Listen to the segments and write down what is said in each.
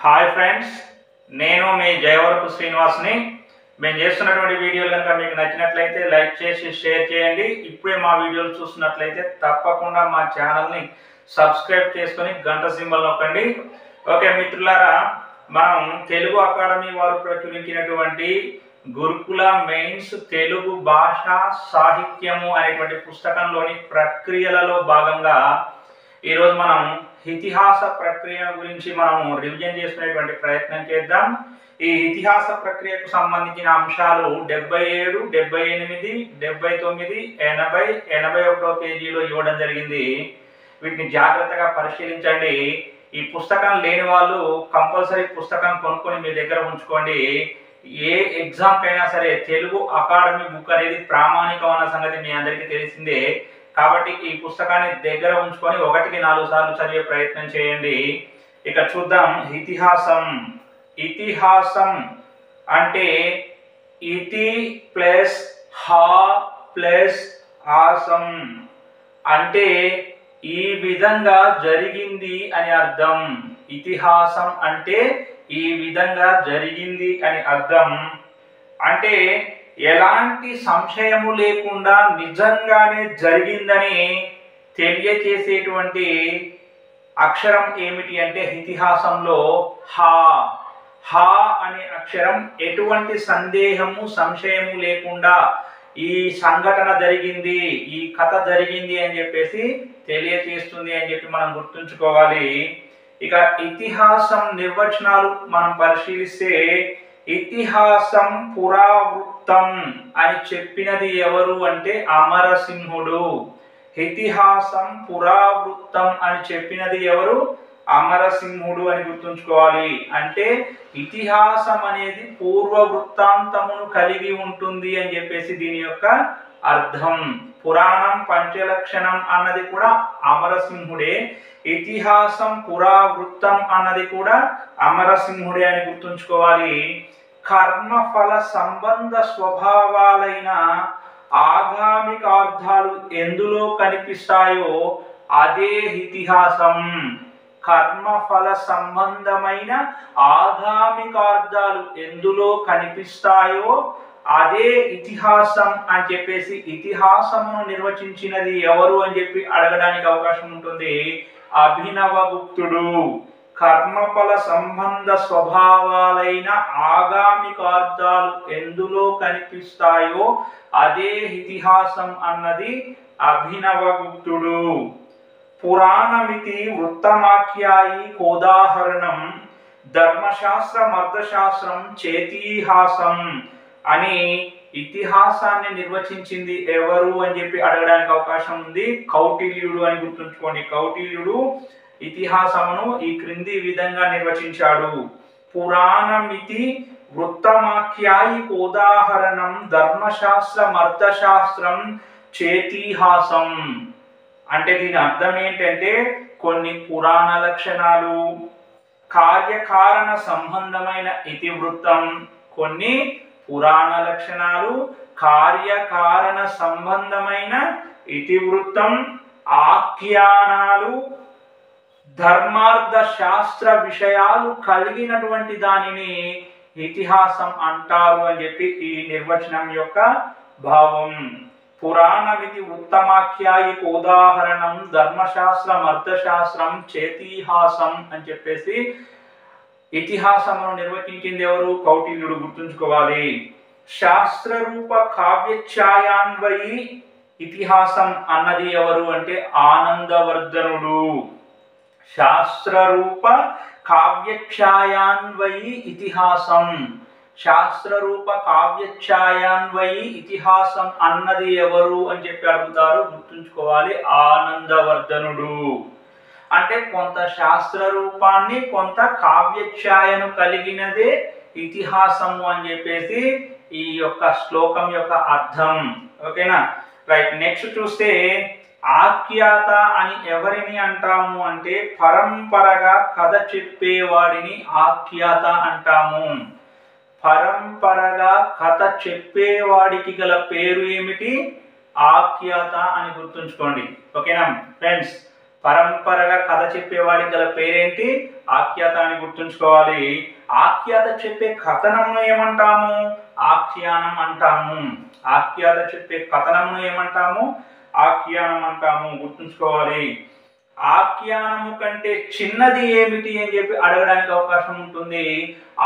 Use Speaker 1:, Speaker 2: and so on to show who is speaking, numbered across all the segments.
Speaker 1: Hi friends, నేను మీ జయవరపు శ్రీనివాస్ని. మేము చేస్తున్నటువంటి వీడియోలు కనుక మీకు నచ్చినట్లయితే లైక్ చేసి షేర్ చేయండి. ఇప్పుడే మా వీడియోలు చూస్తున్నట్లయితే తప్పకుండా మా ఛానల్ని సబ్స్క్రైబ్ చేసుకొని గంట సింబల్ నొక్కండి. ఓకే మిత్రులారా, మనం తెలుగు అకాడమీ వారు ప్రచురించినటువంటి గురుకుల మెయిన్స్ తెలుగు భాష సాహిత్యము అనేటువంటి పుస్తకంలోని ప్రక్రియలలో భాగంగా ఈరోజు మనం ఇతిహాస ప్రక్రియ గురించి మనం రివిజన్ చేసుకునేటువంటి ప్రయత్నం చేద్దాం. ఈ ఇతిహాస ప్రక్రియకు సంబంధించిన అంశాలు 77, 78, 79, 80, 81 పేజీలో ఇవ్వడం జరిగింది. వీటిని జాగ్రత్తగా పరిశీలించండి. ఈ పుస్తకం లేని వాళ్ళు కంపల్సరీ పుస్తకం కొనుక్కొని మీ దగ్గర ఉంచుకోండి. ఏ ఎగ్జామ్ కైనా సరే తెలుగు అకాడమీ బుక్ అనేది ప్రామాణికం అన్న సంగతి మీ అందరికీ తెలిసిందే. కాబట్టి ఈ పుస్తకాన్ని దగ్గర ఉంచుకొని 1-4 సార్లు చదివే ప్రయత్నం చేయండి. ఇక చూద్దాం. ఇతిహాసం. ఇతిహాసం అంటే ఇతి ప్లస్ హా ప్లస్ ఆసం అంటే ఈ విధంగా జరిగింది అని అర్థం. ఇతిహాసం అంటే ఈ విధంగా జరిగింది అని అర్థం. అంటే ఎలాంటి సంశయము లేకుండా నిజంగానే జరిగిందని తెలియచేసేటువంటి అక్షరం ఏమిటి అంటే ఇతిహాసంలో హా. హా అనే అక్షరం ఎటువంటి సందేహము సంశయము లేకుండా ఈ సంఘటన జరిగింది, ఈ కథ జరిగింది అని చెప్పేసి తెలియచేస్తుంది అని చెప్పి మనం గుర్తుంచుకోవాలి. ఇక ఇతిహాసం నిర్వచనాలు మనం పరిశీలిస్తే ఇతిహాసం పురావృత్తం అని చెప్పినది ఎవరు అంటే అమరసింహుడు. ఇతిహాసం పురావృత్తం అని చెప్పినది ఎవరు? అమరసింహుడు అని గుర్తుంచుకోవాలి. అంటే ఇతిహాసం అనేది పూర్వ వృత్తాంతమును కలిగి ఉంటుంది అని చెప్పేసి దీని యొక్క అర్థం. పురాణం పంచలక్షణం అన్నది కూడా అమరసింహుడే. ఇతిహాసం పురావృత్తం అన్నది కూడా అమరసింహుడే అని గుర్తుంచుకోవాలి. కర్మఫల సంబంధ స్వభావాలైన ఆగామికార్థాలు ఎందులో కనిపిస్తాయో అదే ఇతిహాసం. కర్మఫల సంబంధమైన ఆగామికార్థాలు ఎందులో కనిపిస్తాయో అదే ఇతిహాసం అని చెప్పేసి ఇతిహాసమును నిర్వచించినది ఎవరు అని చెప్పి అడగడానికి అవకాశం ఉంటుంది. అభినవగుప్తుడు. కర్మఫల సంబంధ స్వభావాలైన ఆగామికార్థాలు ఎందులో కనిపిస్తాయో అదే ఇతిహాసం అన్నది అభినవగుప్తుడు. పురాణమితి వృత్తమాఖ్యాయి కోదాహరణం ధర్మశాస్త్రం అర్థశాస్త్రం చేతిహాసం అని ఇతిహాసాన్ని నిర్వచించింది ఎవరు అని చెప్పి అడగడానికి అవకాశం ఉంది. కౌటిల్యుడు అని గుర్తుంచుకోండి. కౌటిల్యుడు ఇతిహాసమును ఈ క్రింది విధంగా నిర్వచించాడు. పురాణమితి వృత్తమాఖ్యాయి కోదాహరణం ధర్మశాస్త్రం అర్థశాస్త్రం చేతిహాసం అంటే దీని అర్థం ఏంటంటే కొన్ని పురాణ లక్షణాలు, కార్యకారణ సంబంధమైన ఇతివృత్తం, కొన్ని పురాణ లక్షణాలు, కార్యకారణ సంబంధమైన ఇతివృత్తం, ఆఖ్యానాలు, ధర్మార్థ శాస్త్ర విషయాలు కలిగినటువంటి దానిని ఇతిహాసం అంటారు అని చెప్పి ఈ నిర్వచనం యొక్క భావం. పురాణమితి ఉత్తమాఖ్యాయిక ఉదాహరణం ధర్మశాస్త్రం అర్థశాస్త్రం చేతిహాసం అని చెప్పేసి ఇతిహాసమును నిర్వచించింది ఎవరు? కౌటిల్యుడు. గుర్తుంచుకోవాలి. శాస్త్రరూప కావ్యఛాయాన్వయి ఇతిహాసం అన్నది ఎవరు అంటే ఆనందవర్ధనుడు. శాస్త్రరూప కావ్యఛాయాన్వయి ఇతిహాసం. శాస్త్రరూప కావ్యఛాయాన్వయి ఇతిహాసం అన్నది ఎవరు అని చెప్పి అడుగుతారు. గుర్తుంచుకోవాలి. ఆనందవర్ధనుడు. అంటే కొంత శాస్త్ర రూపాన్ని కొంత కావ్యఛాయను కలిగినదే ఇతిహాసము అని చెప్పేసి ఈ యొక్క శ్లోకం యొక్క అర్థం. ఓకేనా? రైట్. నెక్స్ట్ చూస్తే ఆఖ్యాత అని ఎవరిని అంటాము అంటే పరంపరగా కథ చెప్పేవాడిని ఆఖ్యాత అంటాము. పరంపరగా కథ చెప్పేవాడికి గల పేరు ఏమిటి? ఆఖ్యాత అని గుర్తుంచుకోండి. ఓకేనా ఫ్రెండ్స్? పరంపరగా కథ చెప్పేవాడికి గల పేరేంటి? ఆఖ్యాత అని గుర్తుంచుకోవాలి. ఆఖ్యాత చెప్పే కథనమును ఏమంటాము? ఆఖ్యానం అంటాము. ఆఖ్యాత చెప్పే కథనమును ఏమంటాము? ఆఖ్యానం అంటాము. గుర్తుంచుకోవాలి. ఆఖ్యానము కంటే చిన్నది ఏమిటి అని చెప్పి అడగడానికి అవకాశం ఉంటుంది.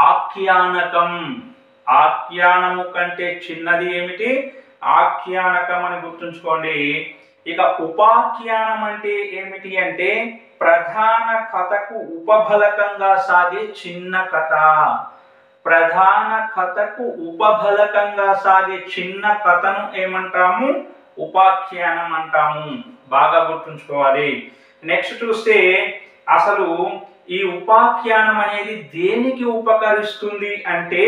Speaker 1: ఆఖ్యానకం. ఆఖ్యానము కంటే చిన్నది ఏమిటి? ఆఖ్యానకం అని గుర్తుంచుకోండి. ఇక ఉపాఖ్యానం అంటే ఏమిటి అంటే ప్రధాన కథకు ఉపఫలకంగా సాగే చిన్న కథ. ప్రధాన కథకు ఉపఫలకంగా సాగే చిన్న కథను ఏమంటాము? ఉపాఖ్యానం అంటాము. బాగా గుర్తుంచుకోవాలి. నెక్స్ట్ చూస్తే అసలు ఈ ఉపాఖ్యానం అనేది దేనికి ఉపకరిస్తుంది అంటే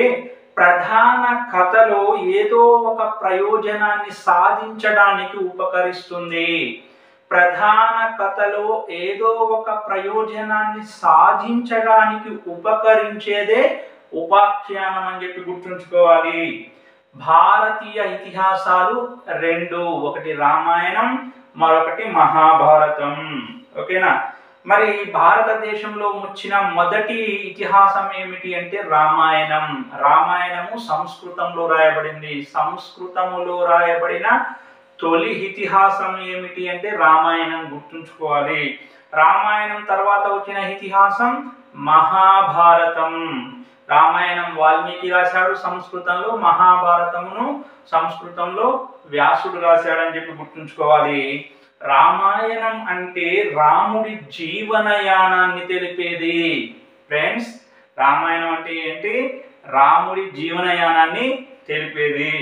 Speaker 1: ప్రధాన కథలో ఏదో ఒక ప్రయోజనాన్ని సాధించడానికి ఉపకరిస్తుంది. ప్రధాన కథలో ఏదో ఒక ప్రయోజనాన్ని సాధించడానికి ఉపకరించేదే ఉపాఖ్యానం అని చెప్పి గుర్తుంచుకోవాలి. భారతీయ ఇతిహాసాలు రెండు, ఒకటి రామాయణం, మరొకటి మహాభారతం. ఓకేనా? మరి భారతదేశంలో వచ్చిన మొదటి ఇతిహాసం ఏమిటి అంటే రామాయణం. రామాయణము సంస్కృతంలో రాయబడింది. సంస్కృతములో రాయబడిన తొలి ఇతిహాసం ఏమిటి అంటే రామాయణం. గుర్తుంచుకోవాలి. రామాయణం తర్వాత వచ్చిన ఇతిహాసం మహాభారతం. రామాయణం వాల్మీకి రాశాడు సంస్కృతంలో, మహాభారతమును సంస్కృతంలో వ్యాసుడు రాశాడని చెప్పి గుర్తుంచుకోవాలి. రామాయణం అంటే రాముడి జీవనయానాన్ని తెలిపేది. ఫ్రెండ్స్, రామాయణం అంటే ఏంటి? రాముడి జీవనయానాన్ని తెలిపేది.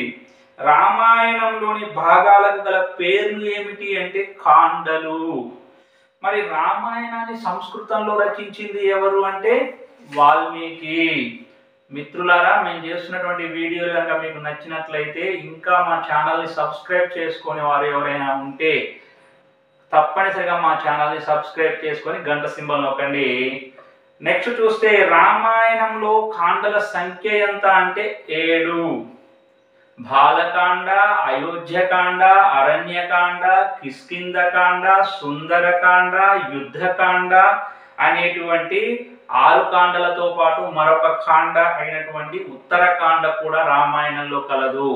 Speaker 1: రామాయణంలోని భాగాలకు గల పేర్లు ఏమిటి అంటే కాండలు. మరి రామాయణాన్ని సంస్కృతంలో రచించింది ఎవరు అంటే వాల్మీకి. మిత్రులారా, మేము చేస్తున్నటువంటి వీడియోలు కనుక మీకు నచ్చినట్లయితే ఇంకా మా ఛానల్ని సబ్స్క్రైబ్ చేసుకునే వారు ఎవరైనా ఉంటే తప్పనిసరిగా మా ఛానల్ని సబ్స్క్రైబ్ చేసుకొని గంట సింబల్ నొక్కండి. నెక్స్ట్ చూస్తే రామాయణంలో కాండల సంఖ్య ఎంత అంటే 7. బాలకాండ, అయోధ్యకాండ, అరణ్యకాండ, కిష్కింధకాండ, సుందరకాండ, యుద్ధకాండ అనేటువంటి 6 కాండలతో పాటు మరొక కాండ అయినటువంటి ఉత్తరకాండ కూడా రామాయణంలో కలదు.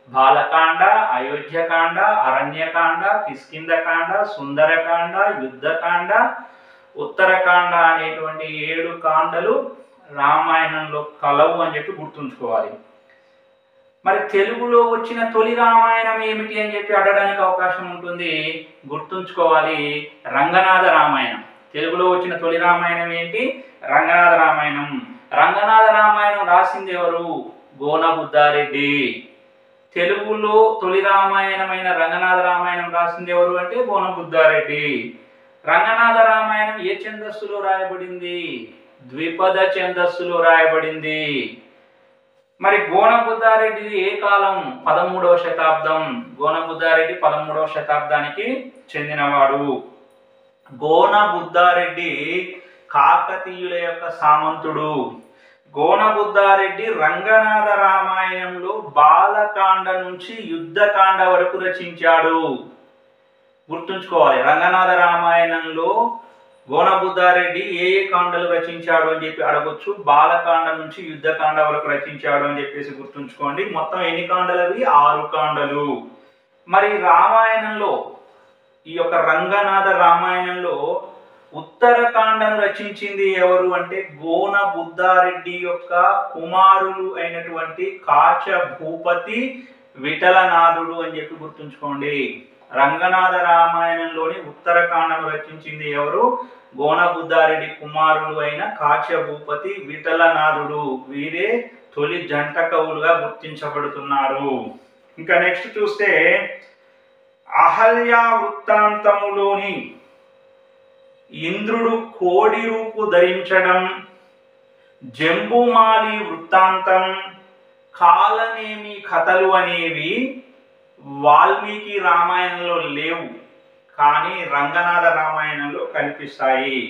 Speaker 1: బాలకాండ, అయోధ్యకాండ, అరణ్యకాండ, కిష్కింధకాండ, సుందరకాండ, యుద్ధకాండ, ఉత్తరకాండ అనేటువంటి 7 కాండలు రామాయణంలో కలవు అని చెప్పి గుర్తుంచుకోవాలి. మరి తెలుగులో వచ్చిన తొలి రామాయణం ఏమిటి అని చెప్పి అడగడానికి అవకాశం ఉంటుంది. గుర్తుంచుకోవాలి, రంగనాథ రామాయణం. తెలుగులో వచ్చిన తొలి రామాయణం ఏంటి? రంగనాథ రామాయణం. రంగనాథ రామాయణం రాసింది ఎవరు? గోనబుద్ధారెడ్డి. తెలుగులో తొలి రామాయణమైన రంగనాథ రామాయణం రాసింది ఎవరు అంటే గోనబుద్ధారెడ్డి. రంగనాథ రామాయణం ఏ ఛందస్సులో రాయబడింది? ద్విపద ఛందస్సులో రాయబడింది. మరి గోనబుద్ధారెడ్డి ఏ కాలం? 13వ శతాబ్దం. గోనబుద్ధారెడ్డి 13వ శతాబ్దానికి చెందినవాడు. గోనబుద్ధారెడ్డి కాకతీయుల యొక్క సామంతుడు. గోనబుద్ధారెడ్డి రంగనాథ రామాయణంలో బాలకాండ నుంచి యుద్ధకాండ వరకు రచించాడు. గుర్తుంచుకోవాలి, రంగనాథ రామాయణంలో గోనబుద్ధారెడ్డి ఏ కాండలు రచించాడు అని చెప్పి అడగొచ్చు. బాలకాండ నుంచి యుద్ధకాండ వరకు రచించాడు అని చెప్పేసి గుర్తుంచుకోండి. మొత్తం ఎన్ని కాండలు అవి? 6 కాండలు. మరి రామాయణంలో, ఈ యొక్క రంగనాథ రామాయణంలో ఉత్తరకాండను రచించింది ఎవరు అంటే గోనబుద్ధారెడ్డి యొక్క కుమారులు అయినటువంటి కాచ భూపతి విఠలనాథుడు అని చెప్పి గుర్తుంచుకోండి. రంగనాథ రామాయణంలోని ఉత్తరకాండను రచించింది ఎవరు? గోనబుద్ధారెడ్డి కుమారులు అయిన కాచ భూపతి విఠలనాథుడు. వీరే తొలి జంట కవులుగా గుర్తించబడుతున్నారు. ఇంకా నెక్స్ట్ చూస్తే అహల్య వృత్తాంతములోని ఇంద్రుడు కోడి రూపు ధరించడం, జంబుమాలి వృత్తాంతం, కాలనేమి కథలు అనేవి వాల్మీకి రామాయణంలో లేవు, కానీ రంగనాథ రామాయణంలో కనిపిస్తాయి.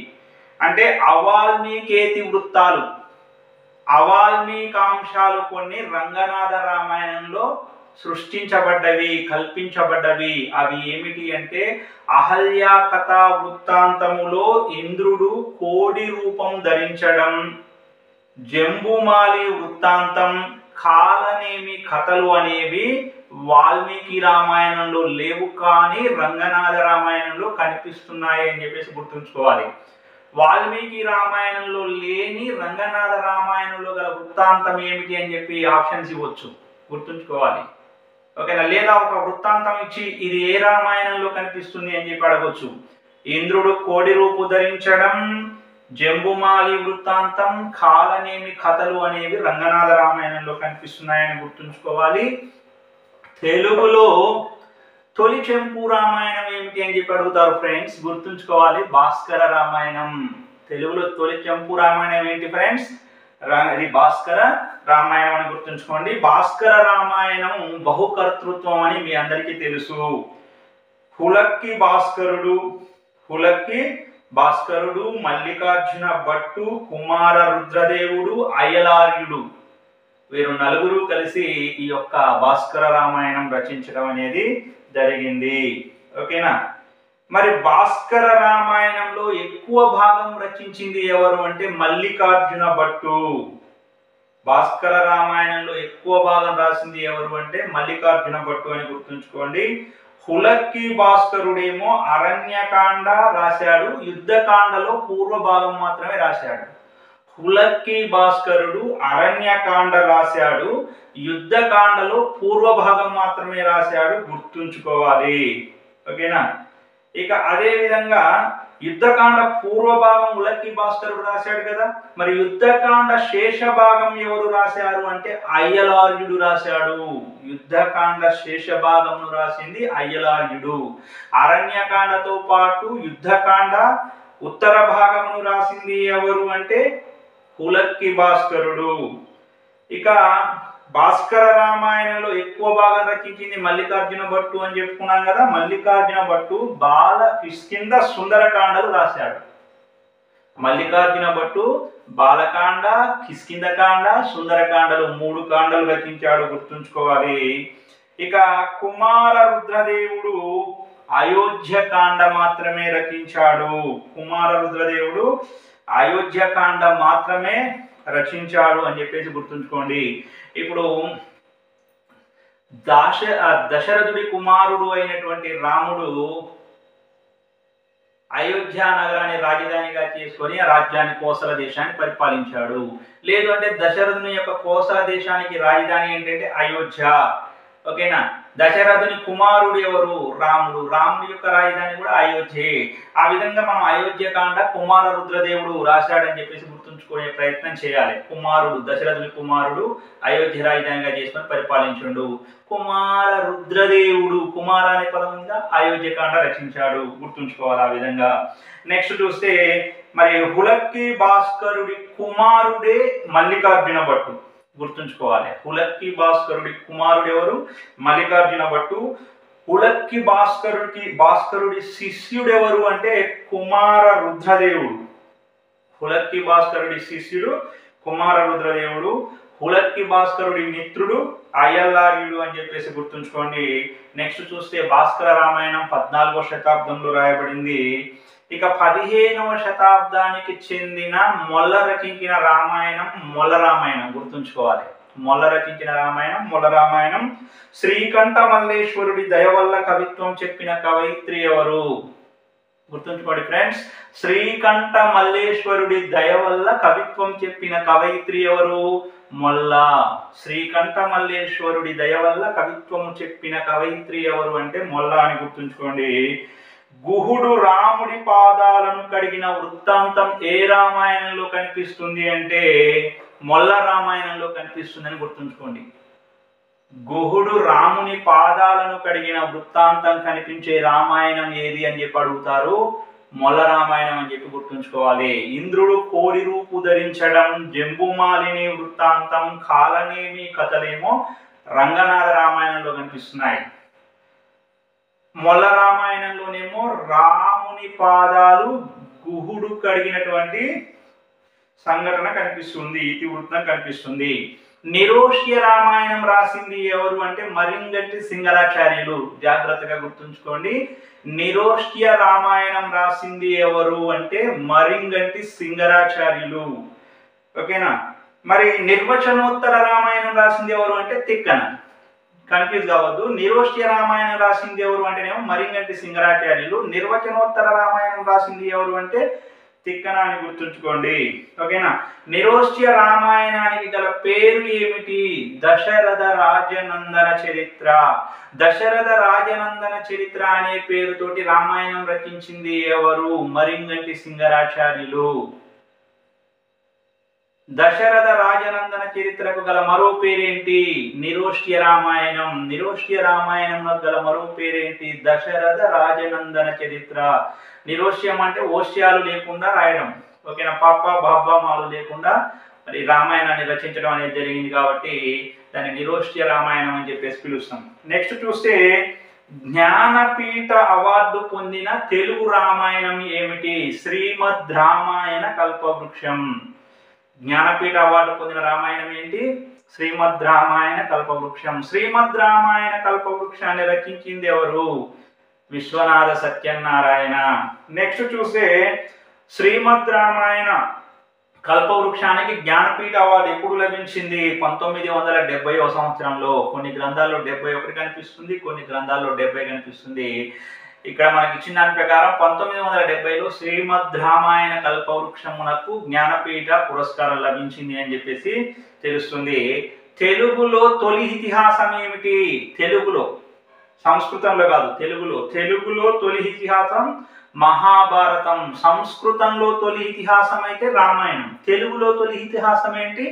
Speaker 1: అంటే అవాల్మీకేతి వృత్తాలు, అవాల్మీకాంశాలు కొన్ని రంగనాథ రామాయణంలో సృష్టించబడ్డవి, కల్పించబడ్డవి. అవి ఏమిటి అంటే అహల్య కథా వృత్తాంతములో ఇంద్రుడు కోడి రూపం ధరించడం, జంబుమాలి వృత్తాంతం, కాలనేమి కథలు అనేవి వాల్మీకి రామాయణంలో లేవు, కానీ రంగనాథ రామాయణంలో కనిపిస్తున్నాయి అని చెప్పేసి గుర్తుంచుకోవాలి. వాల్మీకి రామాయణంలో లేని రంగనాథ రామాయణంలో గల వృత్తాంతం ఏమిటి అని చెప్పి ఆప్షన్స్ ఇవ్వచ్చు, గుర్తుంచుకోవాలి. ఓకేనా? లేదా ఒక వృత్తాంతం ఇచ్చి ఇది ఏ రామాయణంలో కనిపిస్తుంది అని చెప్పి అడగవచ్చు. ఇంద్రుడు కోడి రూపు ధరించడం, జంబుమాలి వృత్తాంతం, కాలనేమి కథలు అనేవి రంగనాథ రామాయణంలో కనిపిస్తున్నాయని గుర్తుంచుకోవాలి. తెలుగులో తొలి చెంపు రామాయణం ఏమిటి అని చెప్పి అడుగుతారు ఫ్రెండ్స్, గుర్తుంచుకోవాలి. భాస్కర రామాయణం. తెలుగులో తొలి చెంపు రామాయణం ఏంటి ఫ్రెండ్స్? ఇది భాస్కర రామాయణం అని గుర్తుంచుకోండి. భాస్కర రామాయణం బహుకర్తృత్వం అని మీ అందరికీ తెలుసు. హులక్కి భాస్కరుడు, మల్లికార్జున భట్టు, కుమార రుద్రదేవుడు, అయలార్యుడు, వీరు నలుగురు కలిసి ఈ యొక్క భాస్కర రామాయణం రచించడం అనేది జరిగింది. ఓకేనా? మరి భాస్కర రామాయణంలో ఎక్కువ భాగం రచించింది ఎవరు అంటే మల్లికార్జున భట్టు. భాస్కర రామాయణంలో ఎక్కువ భాగం రాసింది ఎవరు అంటే మల్లికార్జున భట్టు అని గుర్తుంచుకోండి. హులక్కి భాస్కరుడేమో అరణ్యకాండ రాశాడు, యుద్ధకాండలో పూర్వ భాగం మాత్రమే రాశాడు. హులక్కి భాస్కరుడు అరణ్యకాండ రాశాడు, యుద్ధకాండలో పూర్వ భాగం మాత్రమే రాశాడు, గుర్తుంచుకోవాలి. ఓకేనా? ఇక అదే విధంగా యుద్ధకాండ పూర్వ భాగం హులక్కి భాస్కరుడు రాశాడు కదా, మరి యుద్ధకాండ శేష భాగం ఎవరు రాశారు అంటే అయ్యలార్యుడు రాశాడు. యుద్ధకాండ శేష భాగంను రాసింది అయ్యలార్యుడు. అరణ్యకాండతో పాటు యుద్ధకాండ ఉత్తర భాగమును రాసింది ఎవరు అంటే హులక్కి భాస్కరుడు. ఇక భాస్కర రామాయణంలో ఎక్కువ భాగం రచించింది మల్లికార్జున భట్టు అని చెప్పుకున్నాం కదా. మల్లికార్జున భట్టు బాల కిష్కింధ సుందరకాండలు రాశాడు. మల్లికార్జున భట్టు బాలకాండ, కిష్కింధకాండ, సుందరకాండలు 3 కాండలు రచించాడు, గుర్తుంచుకోవాలి. ఇక కుమార రుద్రదేవుడు అయోధ్యకాండ మాత్రమే రచించాడు. కుమార రుద్రదేవుడు అయోధ్యకాండ మాత్రమే రచించాడు అని చెప్పేసి గుర్తుంచుకోండి. ఇప్పుడు దశరథుడి కుమారుడు అయినటువంటి రాముడు అయోధ్య నగరాన్ని రాజధానిగా చేసుకొని ఆ రాజ్యాన్ని కోసల దేశాన్ని పరిపాలించాడు. లేదు అంటే దశరథుని యొక్క కోసల దేశానికి రాజధాని ఏంటంటే అయోధ్య. ఓకేనా? దశరథుని కుమారుడు ఎవరు? రాముడు. రాముడి యొక్క రాజధాని కూడా అయోధ్య. ఆ విధంగా మనం అయోధ్యకాండ కుమార రుద్రదేవుడు రాశాడని చెప్పేసి గుర్తుంచుకునే ప్రయత్నం చేయాలి. కుమారుడు, దశరథుని కుమారుడు అయోధ్య రాజధానిగా చేసుకొని పరిపాలించుండు. కుమార రుద్రదేవుడు, కుమార అనే పదం మీద అయోధ్యకాండ రచించాడు, గుర్తుంచుకోవాలి. ఆ విధంగా నెక్స్ట్ చూస్తే మరి హులక్కి భాస్కరుడి కుమారుడే మల్లికార్జున భట్టు, గుర్తుంచుకోవాలి. హులక్కి భాస్కరుడి కుమారుడు ఎవరు? మల్లికార్జున భట్టు. హులక్కి భాస్కరుడి శిష్యుడు ఎవరు అంటే కుమార రుద్రదేవుడు. హులక్కి భాస్కరుడి శిష్యుడు కుమార రుద్రదేవుడు. హులక్కి భాస్కరుడి మిత్రుడు అయ్యలార్యుడు అని చెప్పేసి గుర్తుంచుకోండి. నెక్స్ట్ చూస్తే భాస్కర రామాయణం 14వ శతాబ్దంలో రాయబడింది. ఇక 15వ శతాబ్దానికి చెందిన మొల్ల రచించిన రామాయణం మొల్ల రామాయణం, గుర్తుంచుకోవాలి. మొల్ల రచించిన రామాయణం మొల్ల రామాయణం. శ్రీకంఠ మల్లేశ్వరుడి దయ వల్ల కవిత్వం చెప్పిన కవయిత్రి ఎవరు? గుర్తుంచుకోండి ఫ్రెండ్స్. శ్రీకంఠ మల్లేశ్వరుడి దయ వల్ల కవిత్వం చెప్పిన కవయిత్రి ఎవరు? మొల్ల. శ్రీకంఠ మల్లేశ్వరుడి దయ వల్ల కవిత్వం చెప్పిన కవయిత్రి ఎవరు అంటే మొల్ల అని గుర్తుంచుకోండి. గుహుడు రాముడి పాదాలను కడిగిన వృత్తాంతం ఏ రామాయణంలో కనిపిస్తుంది అంటే మొల్ల రామాయణంలో కనిపిస్తుందని గుర్తుంచుకోండి. గుహుడు రాముని పాదాలను కడిగిన వృత్తాంతం కనిపించే రామాయణం ఏది అని చెప్పి అడుగుతారు. మొల్ల రామాయణం అని చెప్పి గుర్తుంచుకోవాలి. ఇంద్రుడు కోడి రూపు ధరించడం, జంబుమాలిని వృత్తాంతం, కాలనేమి కథలేమో రంగనాథ రామాయణంలో కనిపిస్తున్నాయి. మొల్ల రామాయణంలోనేమో రాముని పాదాలు గుహుడు కడిగినటువంటి సంఘటన కనిపిస్తుంది, ఇతివృత్తం కనిపిస్తుంది. నిరోష్య రామాయణం రాసింది ఎవరు అంటే మరింగంటి సింగరాచార్యులు. జాగ్రత్తగా గుర్తుంచుకోండి. నిరోష్య రామాయణం రాసింది ఎవరు అంటే మరింగంటి సింగరాచార్యులు. ఓకేనా. మరి నిర్వచనోత్తర రామాయణం రాసింది ఎవరు అంటే తిక్కన. కన్ఫ్యూజ్ కావద్దు. నిరోష్య రామాయణం రాసింది ఎవరు అంటేనేమో మరింగంటి సింగరాచార్యులు, నిర్వచనోత్తర రామాయణం రాసింది ఎవరు అంటే తిక్కన అని గుర్తుంచుకోండి. ఓకేనా. నిరోష్య రామాయణానికి గల పేరు ఏమిటి? దశరథ రాజనందన చరిత్ర. దశరథ రాజనందన చరిత్ర అనే పేరుతోటి రామాయణం రచించింది ఎవరు? మరింగంటి సింగరాచార్యులు. దశరథ రాజనందన చరిత్రకు గల మరో పేరేంటి? నిరోష్య రామాయణం. నిరోష్య రామాయణం గల మరో పేరేంటి? దశరథ రాజనందన చరిత్ర. నిరోష్యం అంటే ఓష్యాలు లేకుండా రాయడం. ఓకేనా. పాప బాబా మాలు లేకుండా మరి రామాయణాన్ని రచించడం అనేది జరిగింది కాబట్టి దాన్ని నిరోష్య రామాయణం అని చెప్పేసి పిలుస్తాం. నెక్స్ట్ చూస్తే జ్ఞానపీఠ అవార్డు పొందిన తెలుగు రామాయణం ఏమిటి? శ్రీమద్ రామాయణ కల్పవృక్షం. జ్ఞానపీఠ అవార్డు పొందిన రామాయణం ఏంటి? శ్రీమద్ రామాయణ కల్పవృక్షం. శ్రీమద్ రామాయణ కల్పవృక్షాన్ని రచించింది ఎవరు? విశ్వనాథ సత్యనారాయణ. నెక్స్ట్ చూస్తే శ్రీమద్ రామాయణ కల్పవృక్షానికి జ్ఞానపీఠ అవార్డు ఎప్పుడు లభించింది? 1970వ సంవత్సరంలో. కొన్ని గ్రంథాల్లో 71 కనిపిస్తుంది, కొన్ని గ్రంథాల్లో 70 కనిపిస్తుంది. ఇక్కడ మనకి ఇచ్చిన దాని ప్రకారం 1970లో శ్రీమద్ రామాయణ కల్పవృక్షమునకు జ్ఞానపీఠ పురస్కారం లభించింది అని చెప్పేసి తెలుస్తుంది. తెలుగులో తొలి ఇతిహాసం ఏమిటి? తెలుగులో, సంస్కృతంలో కాదు, తెలుగులో తొలి ఇతిహాసం మహాభారతం. సంస్కృతంలో తొలి ఇతిహాసం అయితే రామాయణం. తెలుగులో తొలి ఇతిహాసం ఏంటి?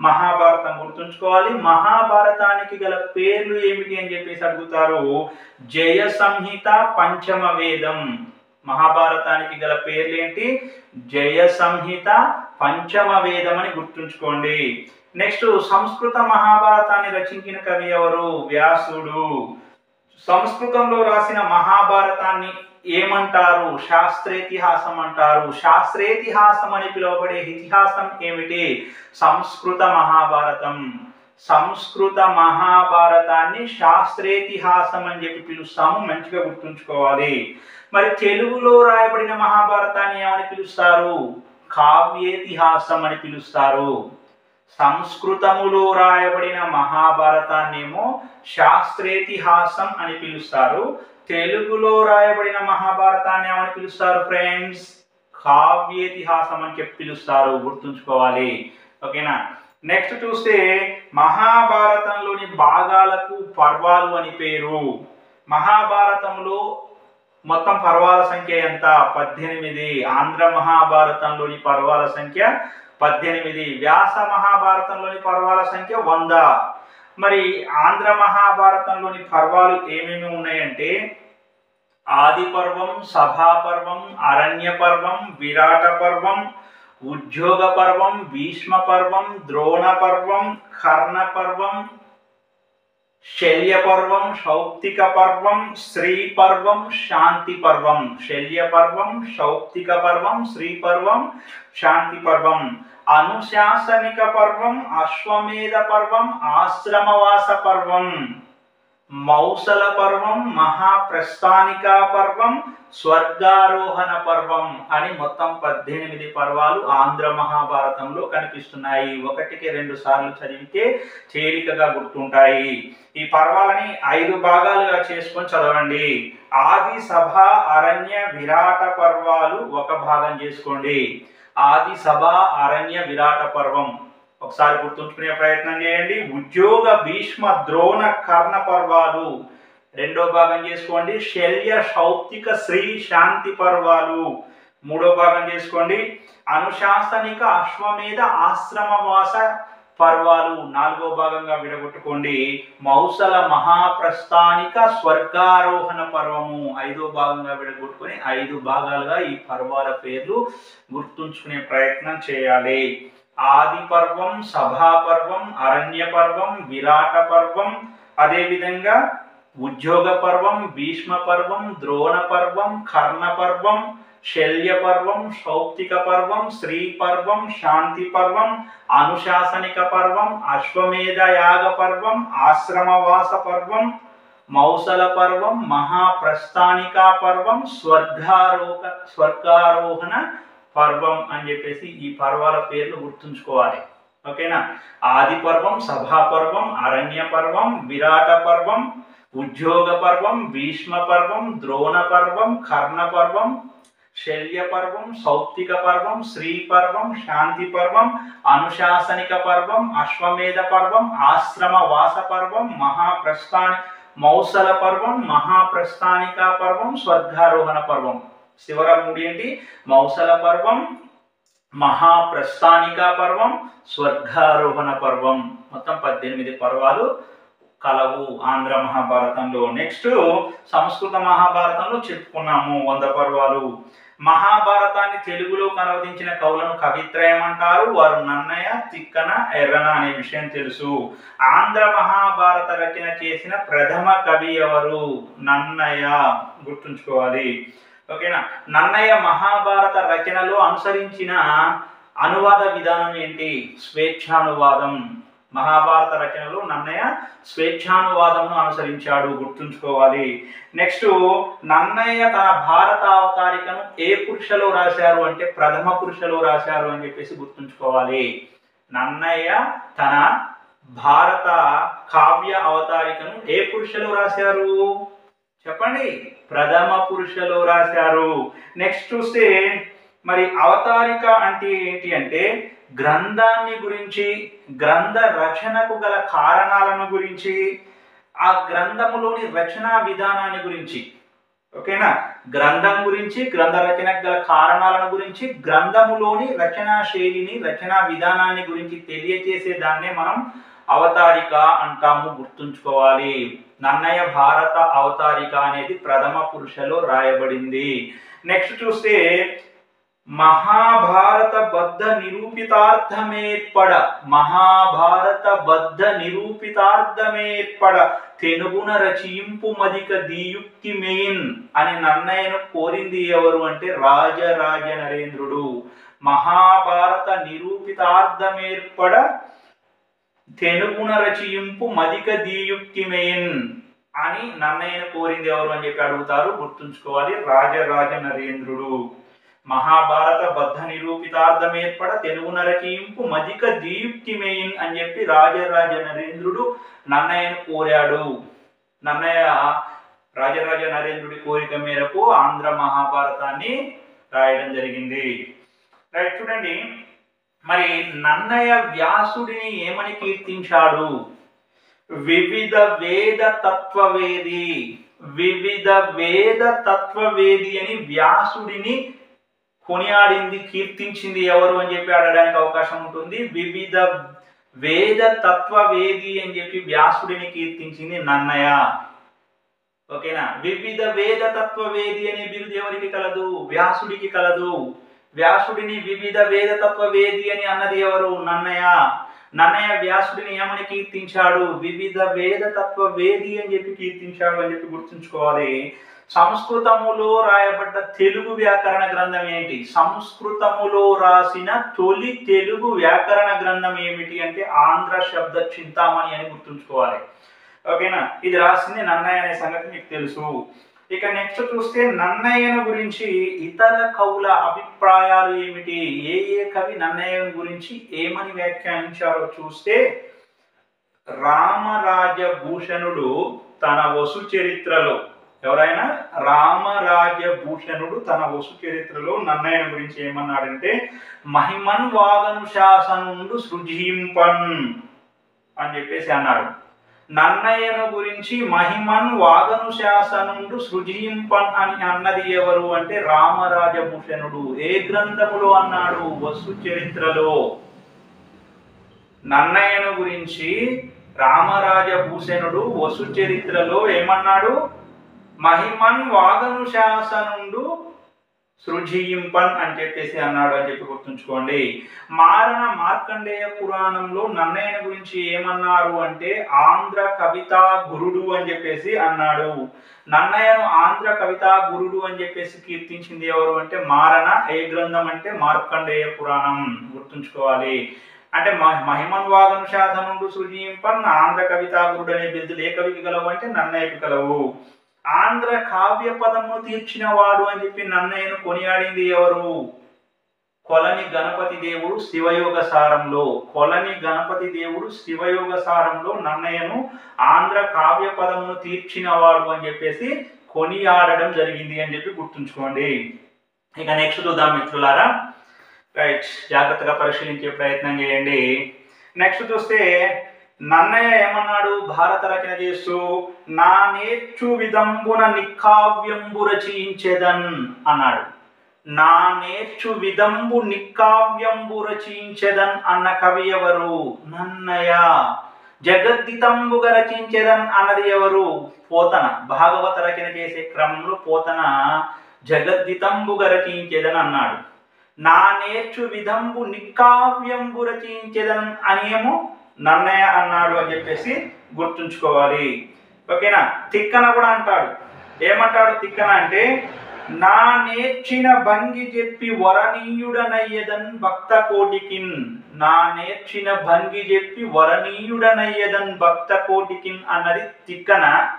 Speaker 1: మహాభారతం. గుర్తుంచుకోవాలి. మహాభారతానికి గల పేర్లు ఏమిటి అని చెప్పేసి అడుగుతారు. జయ సంహిత, పంచమ వేదం. మహాభారతానికి గల పేర్లు ఏంటి? జయ సంహిత, పంచమ వేదం అని గుర్తుంచుకోండి. నెక్స్ట్ సంస్కృత మహాభారతాన్ని రచించిన కవి ఎవరు? వ్యాసుడు. సంస్కృతంలో రాసిన మహాభారతాన్ని ఏమంటారు? శాస్త్రేతిహాసం అంటారు. శాస్త్రేతిహాసం అని పిలువబడే ఇతిహాసం ఏమిటి? సంస్కృత మహాభారతం. సంస్కృత మహాభారతాన్ని శాస్త్రేతిహాసం అని చెప్పి పిలుస్తాము. మంచిగా గుర్తుంచుకోవాలి. మరి తెలుగులో రాయబడిన మహాభారతాన్ని ఏమని పిలుస్తారు? కావ్యేతిహాసం అని పిలుస్తారు. సంస్కృతములో రాయబడిన మహాభారతాన్నేమో శాస్త్రేతిహాసం అని పిలుస్తారు. తెలుగులో రాయబడిన మహాభారతాన్ని ఏమని పిలుస్తారు ఫ్రెండ్స్? కావ్యేతిహాసం అని చెప్పి పిలుస్తారు. గుర్తుంచుకోవాలి. ఓకేనా. నెక్స్ట్ చూస్తే మహాభారతంలోని భాగాలకు పర్వాలు అని పేరు. మహాభారతంలో మొత్తం పర్వాల సంఖ్య ఎంత? 18. ఆంధ్ర మహాభారతంలోని పర్వాల సంఖ్య 18. వ్యాస మహాభారతంలోని పర్వాల సంఖ్య 100. మరి ఆంధ్ర మహాభారతంలోని పర్వాలు ఏమేమి ఉన్నాయంటే ఆది పర్వం, సభా పర్వం, అరణ్య పర్వం, విరాట పర్వం, ఉద్యోగ పర్వం, భీష్మ పర్వం, ద్రోణ పర్వం, కర్ణ పర్వం, శల్య పర్వం, సౌప్తిక పర్వం, శ్రీ పర్వం, శాంతి పర్వం. శల్య పర్వం, సౌప్తిక పర్వం, శ్రీ పర్వం, శాంతి పర్వం. అనుశాసనిక పర్వం, అశ్వమేధ పర్వం, ఆశ్రమవాస పర్వం, మౌసల పర్వం, మహాప్రస్థానిక పర్వం, స్వర్గారోహణ పర్వం అని మొత్తం 18 పర్వాలు ఆంధ్ర మహాభారతంలో కనిపిస్తున్నాయి. 1కి 2 సార్లు చదివితే తేలికగా గుర్తుంటాయి. ఈ పర్వాలని 5 భాగాలుగా చేసుకొని చదవండి. ఆది, సభ, అరణ్య, విరాట పర్వాలు ఒక భాగం చేసుకోండి. ఆది, సభ, అరణ్య, విరాట పర్వం ఒకసారి గుర్తుంచుకునే ప్రయత్నం చేయండి. ఉద్యోగ, భీష్మ, ద్రోణ, కర్ణ పర్వాలు రెండో భాగం చేసుకోండి. శల్య, సౌప్తిక, శ్రీ, శాంతి పర్వాలు మూడో భాగం చేసుకోండి. అనుశాసనిక, అశ్వమేధ, ఆశ్రమవాస పర్వాలు నాలుగో భాగంగా విడగొట్టుకోండి. మౌసల, మహాప్రస్థానిక, స్వర్గారోహణ పర్వము ఐదో భాగంగా విడగొట్టుకొని 5 భాగాలుగా ఈ పర్వాల పేర్లు గుర్తుంచుకునే ప్రయత్నం చేయాలి. ఆది పర్వం, సభా పర్వం, అరణ్య పర్వం, విరాట పర్వం, అదేవిధంగా ఉద్యోగ పర్వం, భీష్మ పర్వం, ద్రోణ పర్వం, కర్ణ పర్వం, శల్య పర్వం, సౌప్తిక పర్వం, శ్రీ పర్వం, శాంతి పర్వం, అనుశాసనిక పర్వం, అశ్వమేధ యాగ పర్వం, ఆశ్రమవాస పర్వం, మౌసల పర్వం, మహాప్రస్థానికా పర్వం, స్వర్గారోహణ పర్వం అని చెప్పేసి ఈ పర్వాల పేర్లు గుర్తుంచుకోవాలి. ఓకేనా. ఆది పర్వం, సభా పర్వం, అరణ్య పర్వం, విరాట పర్వం, ఉద్యోగ పర్వం, భీష్మ పర్వం, ద్రోణ పర్వం, కర్ణ పర్వం, శల్య పర్వం, సౌప్తిక పర్వం, శ్రీ పర్వం, శాంతి పర్వం, అనుశాసనిక పర్వం, అశ్వమేధ పర్వం, ఆశ్రమ వాస పర్వం, మౌసల పర్వం, మహాప్రస్థానికా పర్వం, స్వర్గారోహణ పర్వం. శివరాముడు ఏంటి? మౌసల పర్వం, మహాప్రస్థానికా పర్వం, స్వర్గారోహణ పర్వం. మొత్తం 18 పర్వాలు కలవు ఆంధ్ర మహాభారతంలో. నెక్స్ట్ సంస్కృత మహాభారతంలో చెప్పుకున్నాము 100 పర్వాలు. మహాభారతాన్ని తెలుగులోకి అనువదించిన కవులను కవిత్రయం అంటారు. వారు నన్నయ, తిక్కన, ఎర్రన అనే విషయం తెలుసు. ఆంధ్ర మహాభారత రచన చేసిన ప్రథమ కవి ఎవరు? నన్నయ. గుర్తుంచుకోవాలి. ఓకేనా. నన్నయ మహాభారత రచనలో అనుసరించిన అనువాద విధానం ఏంటి? స్వేచ్ఛానువాదం. మహాభారత రచనలో నన్నయ స్వేచ్ఛానువాదమును అనుసరించాడు. గుర్తుంచుకోవాలి. నెక్స్ట్ నన్నయ్య తన భారత అవతారికను ఏ పురుషలో రాశారు అంటే ప్రథమ పురుషలో రాశారు అని చెప్పేసి గుర్తుంచుకోవాలి. నన్నయ్య తన భారత కావ్య అవతారికను ఏ పురుషలో రాశారు చెప్పండి? ప్రథమ పురుషలో రాశారు. నెక్స్ట్ చూస్తే మరి అవతారిక అంటే ఏంటి అంటే గ్రంథాన్ని గురించి, గ్రంథ రచనకు గల కారణాలను గురించి, ఆ గ్రంథములోని రచనా విధానాన్ని గురించి. ఓకేనా. గ్రంథం గురించి, గ్రంథ రచనకు గల కారణాలను గురించి, గ్రంథములోని రచనా శైలిని, రచనా విధానాన్ని గురించి తెలియజేసే దాన్నే మనం అవతారిక అంటాము. గుర్తుంచుకోవాలి. నన్నయ భారత అవతారిక అనేది ప్రథమ పురుషలో రాయబడింది. నెక్స్ట్ చూస్తే మహాభారత బద్ధ నిరూపితార్థమేర్పడ, మహాభారత బద్ధ నిరూపితార్థమేర్పడ తెనుగున రచయింపు మదిక దీయుక్తి మెయిన్ అని నన్నయ్యను కోరింది ఎవరు అంటే రాజరాజ నరేంద్రుడు. మహాభారత నిరూపితార్థమేర్పడ తెనుగున రచయింపు మదిక దీయుక్తి మెయిన్ అని నన్నయ్యను కోరింది ఎవరు అని చెప్పి అడుగుతారు. గుర్తుంచుకోవాలి. రాజరాజ నరేంద్రుడు. మహాభారత బద్ధ నిరూపితార్థమేర్పడ తెలుగు నరకీంపు మదిక దీయుక్తి మెయిన్ అని చెప్పి రాజరాజ నరేంద్రుడు నన్నయ్యను కోరాడు. నన్నయ్య రాజరాజ నరేంద్రుడి కోరిక మేరకు ఆంధ్ర మహాభారతాన్ని రాయడం జరిగింది. రైట్. చూడండి, మరి నన్నయ్య వ్యాసుడిని ఏమని కీర్తించాడు? వివిధ వేద తత్వవేది, వివిధ వేద తత్వవేది అని వ్యాసుడిని కొనియాడింది, కీర్తించింది ఎవరు అని చెప్పి అడగడానికి అవకాశం ఉంటుంది. వివిధ వేద తత్వవేది అని చెప్పి వ్యాసుడిని కీర్తించింది నన్నయ్య. ఓకేనా. వివిధ వేద తత్వవేది అనే బిరుదు ఎవరికి కలదు? వ్యాసుడికి కలదు. వ్యాసుడిని వివిధ వేద తత్వవేది అని అన్నది ఎవరు? నన్నయ్య. నన్నయ్య వ్యాసుడిని ఏమని కీర్తించాడు? వివిధ వేద తత్వవేది అని చెప్పి కీర్తించాడు అని చెప్పి గుర్తుంచుకోవాలి. సంస్కృతములో రాయబడ్డ తెలుగు వ్యాకరణ గ్రంథం ఏంటి? సంస్కృతములో రాసిన తొలి తెలుగు వ్యాకరణ గ్రంథం ఏమిటి అంటే ఆంధ్ర శబ్ద చింతామణి అని గుర్తుంచుకోవాలి. ఓకేనా. ఇది రాసింది నన్నయ్య అనే సంగతి మీకు తెలుసు. ఇక నెక్స్ట్ చూస్తే నన్నయ్యను గురించి ఇతర కవుల అభిప్రాయాలు ఏమిటి? ఏ ఏ కవి నన్నయ్య గురించి ఏమని వ్యాఖ్యానించారో చూస్తే రామరాజభూషణుడు తన వసు చరిత్రలో, ఎవరైనా రామరాజభూషణుడు తన వసు చరిత్రలో నన్నయ్య గురించి ఏమన్నాడంటే మహిమన్ వాగను శాసనుండు సృజింపన్ అని చెప్పేసి అన్నాడు. నన్నయ్యను గురించి మహిమన్ వాగను శాసనుండు సృజింపన్ అని అన్నది ఎవరు అంటే రామరాజభూషణుడు. ఏ గ్రంథములో అన్నాడు? వసు చరిత్రలో. నన్నయ్యను గురించి రామరాజభూషణుడు వసు చరిత్రలో ఏమన్నాడు? మహిమన్ వాగను శాసనుండు సృజింపన్ అని చెప్పేసి అన్నాడు అని చెప్పి గుర్తుంచుకోండి. మారణ మార్కండేయ పురాణంలో నన్నయ్యని గురించి ఏమన్నారు అంటే ఆంధ్ర కవితా గురుడు అని చెప్పేసి అన్నాడు. నన్నయ్యను ఆంధ్ర కవితా గురుడు అని చెప్పేసి కీర్తించింది ఎవరు అంటే మారణ. ఏ గ్రంథం అంటే మార్కండేయ పురాణం. గుర్తుంచుకోవాలి. అంటే మహిమన్వాగను శాసనుడు సృజింపన్ ఆంధ్ర కవితా గురుడు అనే బిరుదులు ఏ కవికి గలవు అంటే నన్నయ్యకు గలవు. ఆంధ్ర కావ్య పదము తీర్చిన వాడు అని చెప్పి నన్నయ్యను కొనియాడింది ఎవరు? కొలని గణపతి దేవుడు శివయోగ సారంలో. కొలని గణపతి దేవుడు శివయోగ సారంలో నన్నయ్యను ఆంధ్ర కావ్య పదమును తీర్చిన వాడు అని చెప్పేసి కొనియాడడం జరిగింది అని చెప్పి గుర్తుంచుకోండి. ఇక నెక్స్ట్ చూద్దాం మిత్రులారా. రైట్, జాగ్రత్తగా పరిశీలించే ప్రయత్నం చేయండి. నెక్స్ట్ చూస్తే నన్నయ్య ఏమన్నాడు భారత రచన చేస్తూ? నా నేర్చు విదంబున నిక్కావ్యంబు రచయించెదన్ అన్నాడు. నా నేర్చు విదంబు నిక్కావ్యంబు రచయించెదన్ అన్న కవి ఎవరు? నన్నయ్య. జగద్దితంబుగా రచించెదన్ అన్నది ఎవరు? పోతన. భాగవత రచన చేసే క్రమంలో పోతన జగద్దితంబుగా రచించెదన్ అన్నాడు. నా నేర్చు విదంబు నిక్కావ్యంబు రచించెదన్ అనేమో నన్నయ్య అన్నాడు అని చెప్పేసి గుర్తుంచుకోవాలి. ఓకేనా. తిక్కన కూడా అంటాడు. ఏమంటాడు తిక్కన అంటే నా నేర్చిన భంగి చెప్పి వరణీయుడనయ్యదన్ భక్త కోటికిన్. నా నేర్చిన భంగి చెప్పి వరణీయుడనయ్యదన్ భక్త కోటికిన్ అన్నది తిక్కన.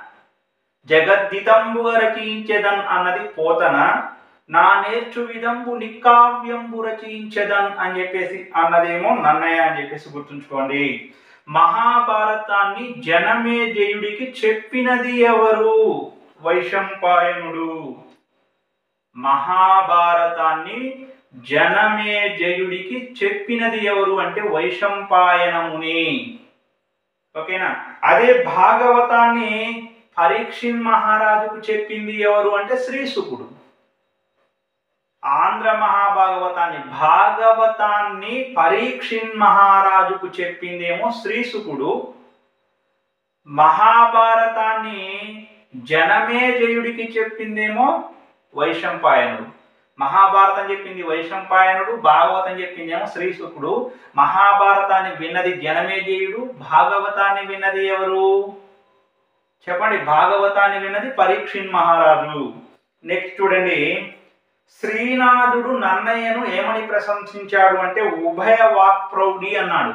Speaker 1: జగద్దితంబుగా రచించెదన్ అన్నది పోతన. నా నేర్చు విదంబు నిక్కావ్యంబు రచించెదన్ అని చెప్పేసి అన్నదేమో నన్నయ్య అని చెప్పేసి గుర్తుంచుకోండి. మహాభారతాన్ని జనమేజయుడికి చెప్పినది ఎవరు? వైశంపాయనుడు. మహాభారతాన్ని జనమేజయుడికి చెప్పినది ఎవరు అంటే వైశంపాయన ముని. ఓకేనా. అదే భాగవతాన్ని పరీక్షిత్ మహారాజుకు చెప్పింది ఎవరు అంటే శ్రీశుకుడు. ఆంధ్ర భాగవతాన్ని పరీక్షిత్ మహారాజుకు చెప్పిందేమో శ్రీశుకుడు. మహాభారతాన్ని జనమేజయుడికి చెప్పిందేమో వైశంపాయనుడు. మహాభారతం చెప్పింది వైశంపాయనుడు, భాగవతం చెప్పిందేమో శ్రీశుకుడు. మహాభారతాన్ని విన్నది జనమేజయుడు, భాగవతాన్ని విన్నది ఎవరు చెప్పండి? భాగవతాన్ని విన్నది పరీక్షిత్ మహారాజు. నెక్స్ట్ చూడండి. శ్రీనాథుడు నన్నయ్యను ఏమని ప్రశంసించాడు అంటే ఉభయ వాక్ప్రౌఢి అన్నాడు.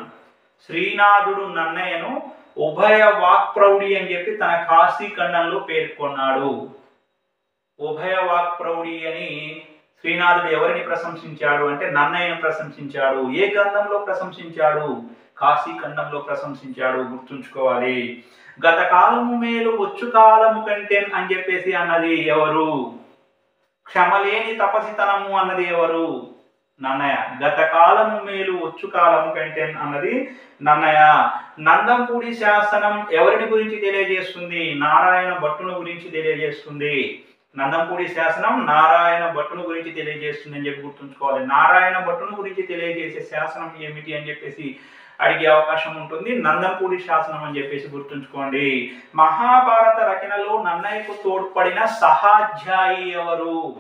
Speaker 1: శ్రీనాథుడు నన్నయ్యను ఉభయ వాక్ప్రౌఢి అని చెప్పి తన కాశీఖండంలో పేర్కొన్నాడు. ఉభయ వాక్ప్రౌఢి అని శ్రీనాథుడు ఎవరిని ప్రశంసించాడు అంటే నన్నయ్యను ప్రశంసించాడు. ఏ గ్రంథంలో ప్రశంసించాడు? కాశీఖండంలో ప్రశంసించాడు. గుర్తుంచుకోవాలి. గత కాలము మేలు వచ్చు కాలము కంటే అని చెప్పేసి అన్నది ఎవరు? క్షమలేని తపసితనము అన్నది ఎవరు? నన్నయ్య. గత కాలము మేలు వచ్చు కాలము కంటే అన్నది నన్నయ్య. నందంపూడి శాసనం ఎవరిని గురించి తెలియజేస్తుంది? నారాయణ భట్టును గురించి తెలియజేస్తుంది. నందంపూడి శాసనం నారాయణ భట్టును గురించి తెలియజేస్తుంది అని చెప్పి గుర్తుంచుకోవాలి. నారాయణ భట్టును గురించి తెలియజేసే శాసనం ఏమిటి అని చెప్పేసి అడిగే అవకాశం ఉంటుంది. నందంపూడి శాసనం అని చెప్పేసి గుర్తుంచుకోండి. మహాభారత రచనలో నన్నయ్యకు తోడ్పడిన సహాధ్యాయి ఎవరు?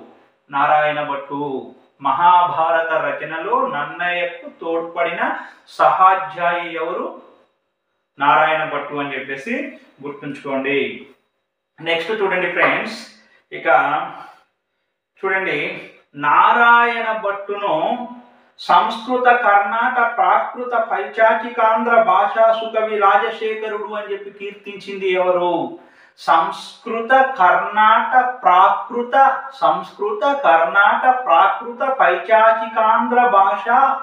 Speaker 1: నారాయణ భట్టు. మహాభారత రచనలో నన్నయ్యకు తోడ్పడిన సహాధ్యాయి ఎవరు? నారాయణ భట్టు అని చెప్పేసి గుర్తుంచుకోండి. నెక్స్ట్ చూడండి ఫ్రెండ్స్. ఇక చూడండి. నారాయణ భట్టును సంస్కృత కర్ణాట ప్రాకృత పైచాచికాంధ్ర భాషా సుకవి రాజశేఖరుడు అని చెప్పి కీర్తించింది ఎవరు? సంస్కృత కర్ణాట ప్రాకృత పైచాచికాంధ్ర భాషా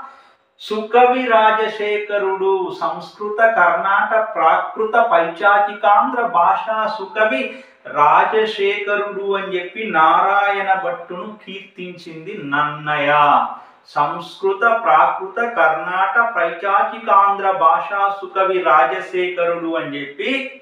Speaker 1: సుకవి రాజశేఖరుడు. సంస్కృత కర్ణాట ప్రాకృత పైచాచికాంధ్ర భాషా సుకవి రాజశేఖరుడు అని చెప్పి నారాయణ భట్టును కీర్తించింది నన్నయ్య. సంస్కృత ప్రాకృత కర్ణాట పైచాచికాంధ్ర భాషా సుకవి రాజశేఖరుడు అని చెప్పి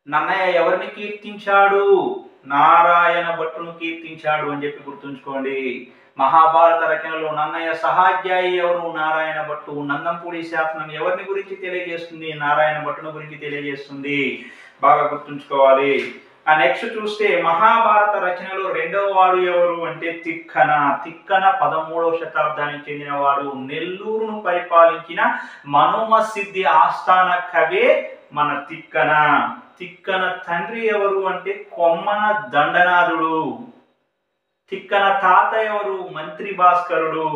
Speaker 1: నన్నయ్య ఎవరిని కీర్తించాడు? నారాయణ భట్టును కీర్తించాడు అని చెప్పి గుర్తుంచుకోండి. మహాభారత రచనలో నన్నయ్య సహాధ్యాయి ఎవరు? నారాయణ భట్టు. నందంపూడి శాసనం ఎవరిని గురించి తెలియజేస్తుంది? నారాయణ భట్టును గురించి తెలియజేస్తుంది. బాగా గుర్తుంచుకోవాలి. నెక్స్ట్ చూస్తే మహాభారత రచనలో రెండవ వాడు ఎవరు అంటే తిక్కన. తిక్కన 13వ శతాబ్దానికి చెందినవాడు. నెల్లూరును పరిపాలించిన మనుమసిద్ధి ఆస్థాన కవే మన తిక్కన. తిక్కన తండ్రి ఎవరు అంటే కొమ్మన దండనాథుడు. తిక్కన తాత ఎవరు? మంత్రి భాస్కరుడు.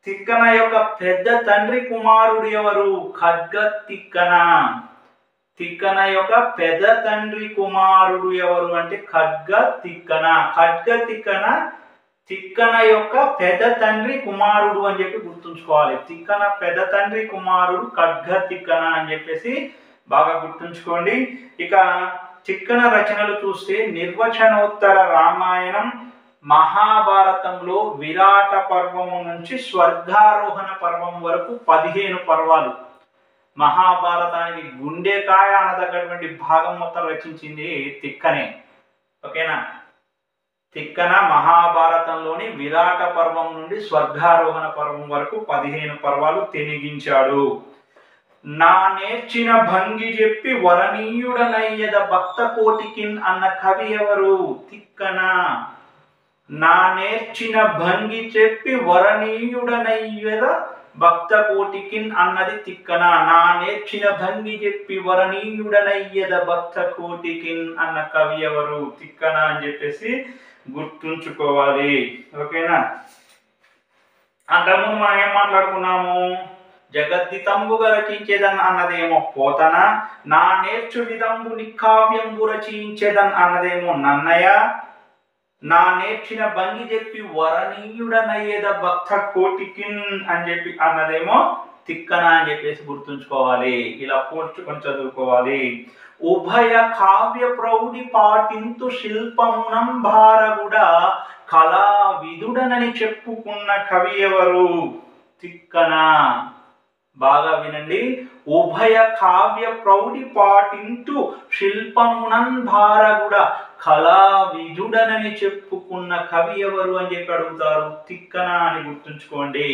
Speaker 1: తిక్కన యొక్క పెద్ద తండ్రి కుమారుడు ఎవరు? ఖడ్గ తిక్కన. తిక్కన యొక్క పెద్ద తండ్రి కుమారుడు ఎవరు అంటే ఖడ్గ తిక్కన. ఖడ్గ తిక్కన తిక్కన యొక్క పెద్ద తండ్రి కుమారుడు అని చెప్పి గుర్తుంచుకోవాలి. తిక్కన పెద్ద తండ్రి కుమారుడు ఖడ్గ తిక్కన అని చెప్పేసి బాగా గుర్తుంచుకోండి. ఇక తిక్కన రచనలు చూస్తే నిర్వచనోత్తర రామాయణం, మహాభారతంలో విరాట పర్వము నుంచి స్వర్గారోహణ పర్వం వరకు 15 పర్వాలు. మహాభారతానికి గుండెకాయ అనదగ్గటువంటి భాగం మొత్తం రచించింది తిక్కనే. ఓకేనా? తిక్కన మహాభారతంలోని విరాట పర్వం నుండి స్వర్గారోహణ పర్వం వరకు 15 పర్వాలు తెనిగించాడు. నా నేర్చిన భంగి చెప్పి వరణీయుడనయ్యద భక్త కోటికిన్ అన్న కవి ఎవరు? తిక్కన. నా నేర్చిన భంగి చెప్పి వరణీయుడనయ్యద భక్త కోటికిన్ అన్నది తిక్కన. నా నేర్చిన భంగి చెప్పి వరణీయుడనయ్యద భక్త కోటికిన్ అన్న కవి ఎవరు? తిక్కన అని చెప్పేసి గుర్తుంచుకోవాలి. ఓకేనా? అంతకుముందు మనం ఏం మాట్లాడుకున్నాము? జగద్దితంబుగా రచించేదన్ అన్నదేమో పోతన, నా నేర్చు విదంబు నికావ్యంబు రచించేదన్ అన్నదేమో నన్నయ, నా నేర్చిన భంగి చెప్పి వరణీయుడనయ్యేద భక్త కోటికిన్ అని చెప్పి అన్నదేమో తిక్కన అని చెప్పేసి గుర్తుంచుకోవాలి. ఇలా పోల్చుకొని చదువుకోవాలి. ఉభయ కావ్య ప్రౌఢి పాటింతు శిల్పమునం భారగుడ కళా విదుడనని చెప్పుకున్న కవి ఎవరు? తిక్కన. బాగా వినండి. ఉభయ కావ్య ప్రౌఢి పాటింతు శిల్పమునన్ భారగుడ కళా విదుడనని చెప్పుకున్న కవి ఎవరు అని చెప్పి అడుగుతారు. తిక్కన అని గుర్తుంచుకోండి.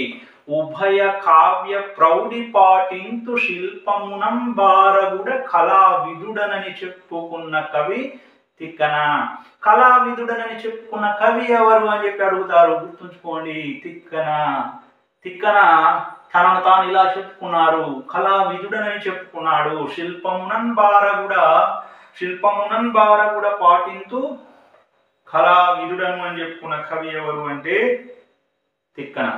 Speaker 1: ఉభయ కావ్య ప్రౌఢి పాటింతు శిల్పమునం భారగుడ కళా విదుడనని చెప్పుకున్న కవి తిక్కన. కళా విదుడనని చెప్పుకున్న కవి ఎవరు అని చెప్పి అడుగుతారు. గుర్తుంచుకోండి. తిక్కన. తిక్కన తనను తాను ఇలా చెప్పుకున్నారు. కళా విదుడనని చెప్పుకున్నాడు. శిల్పమునన్ భారగుడ పాటింతు కళా విదుడను అని చెప్పుకున్న కవి ఎవరు అంటే తిక్కన.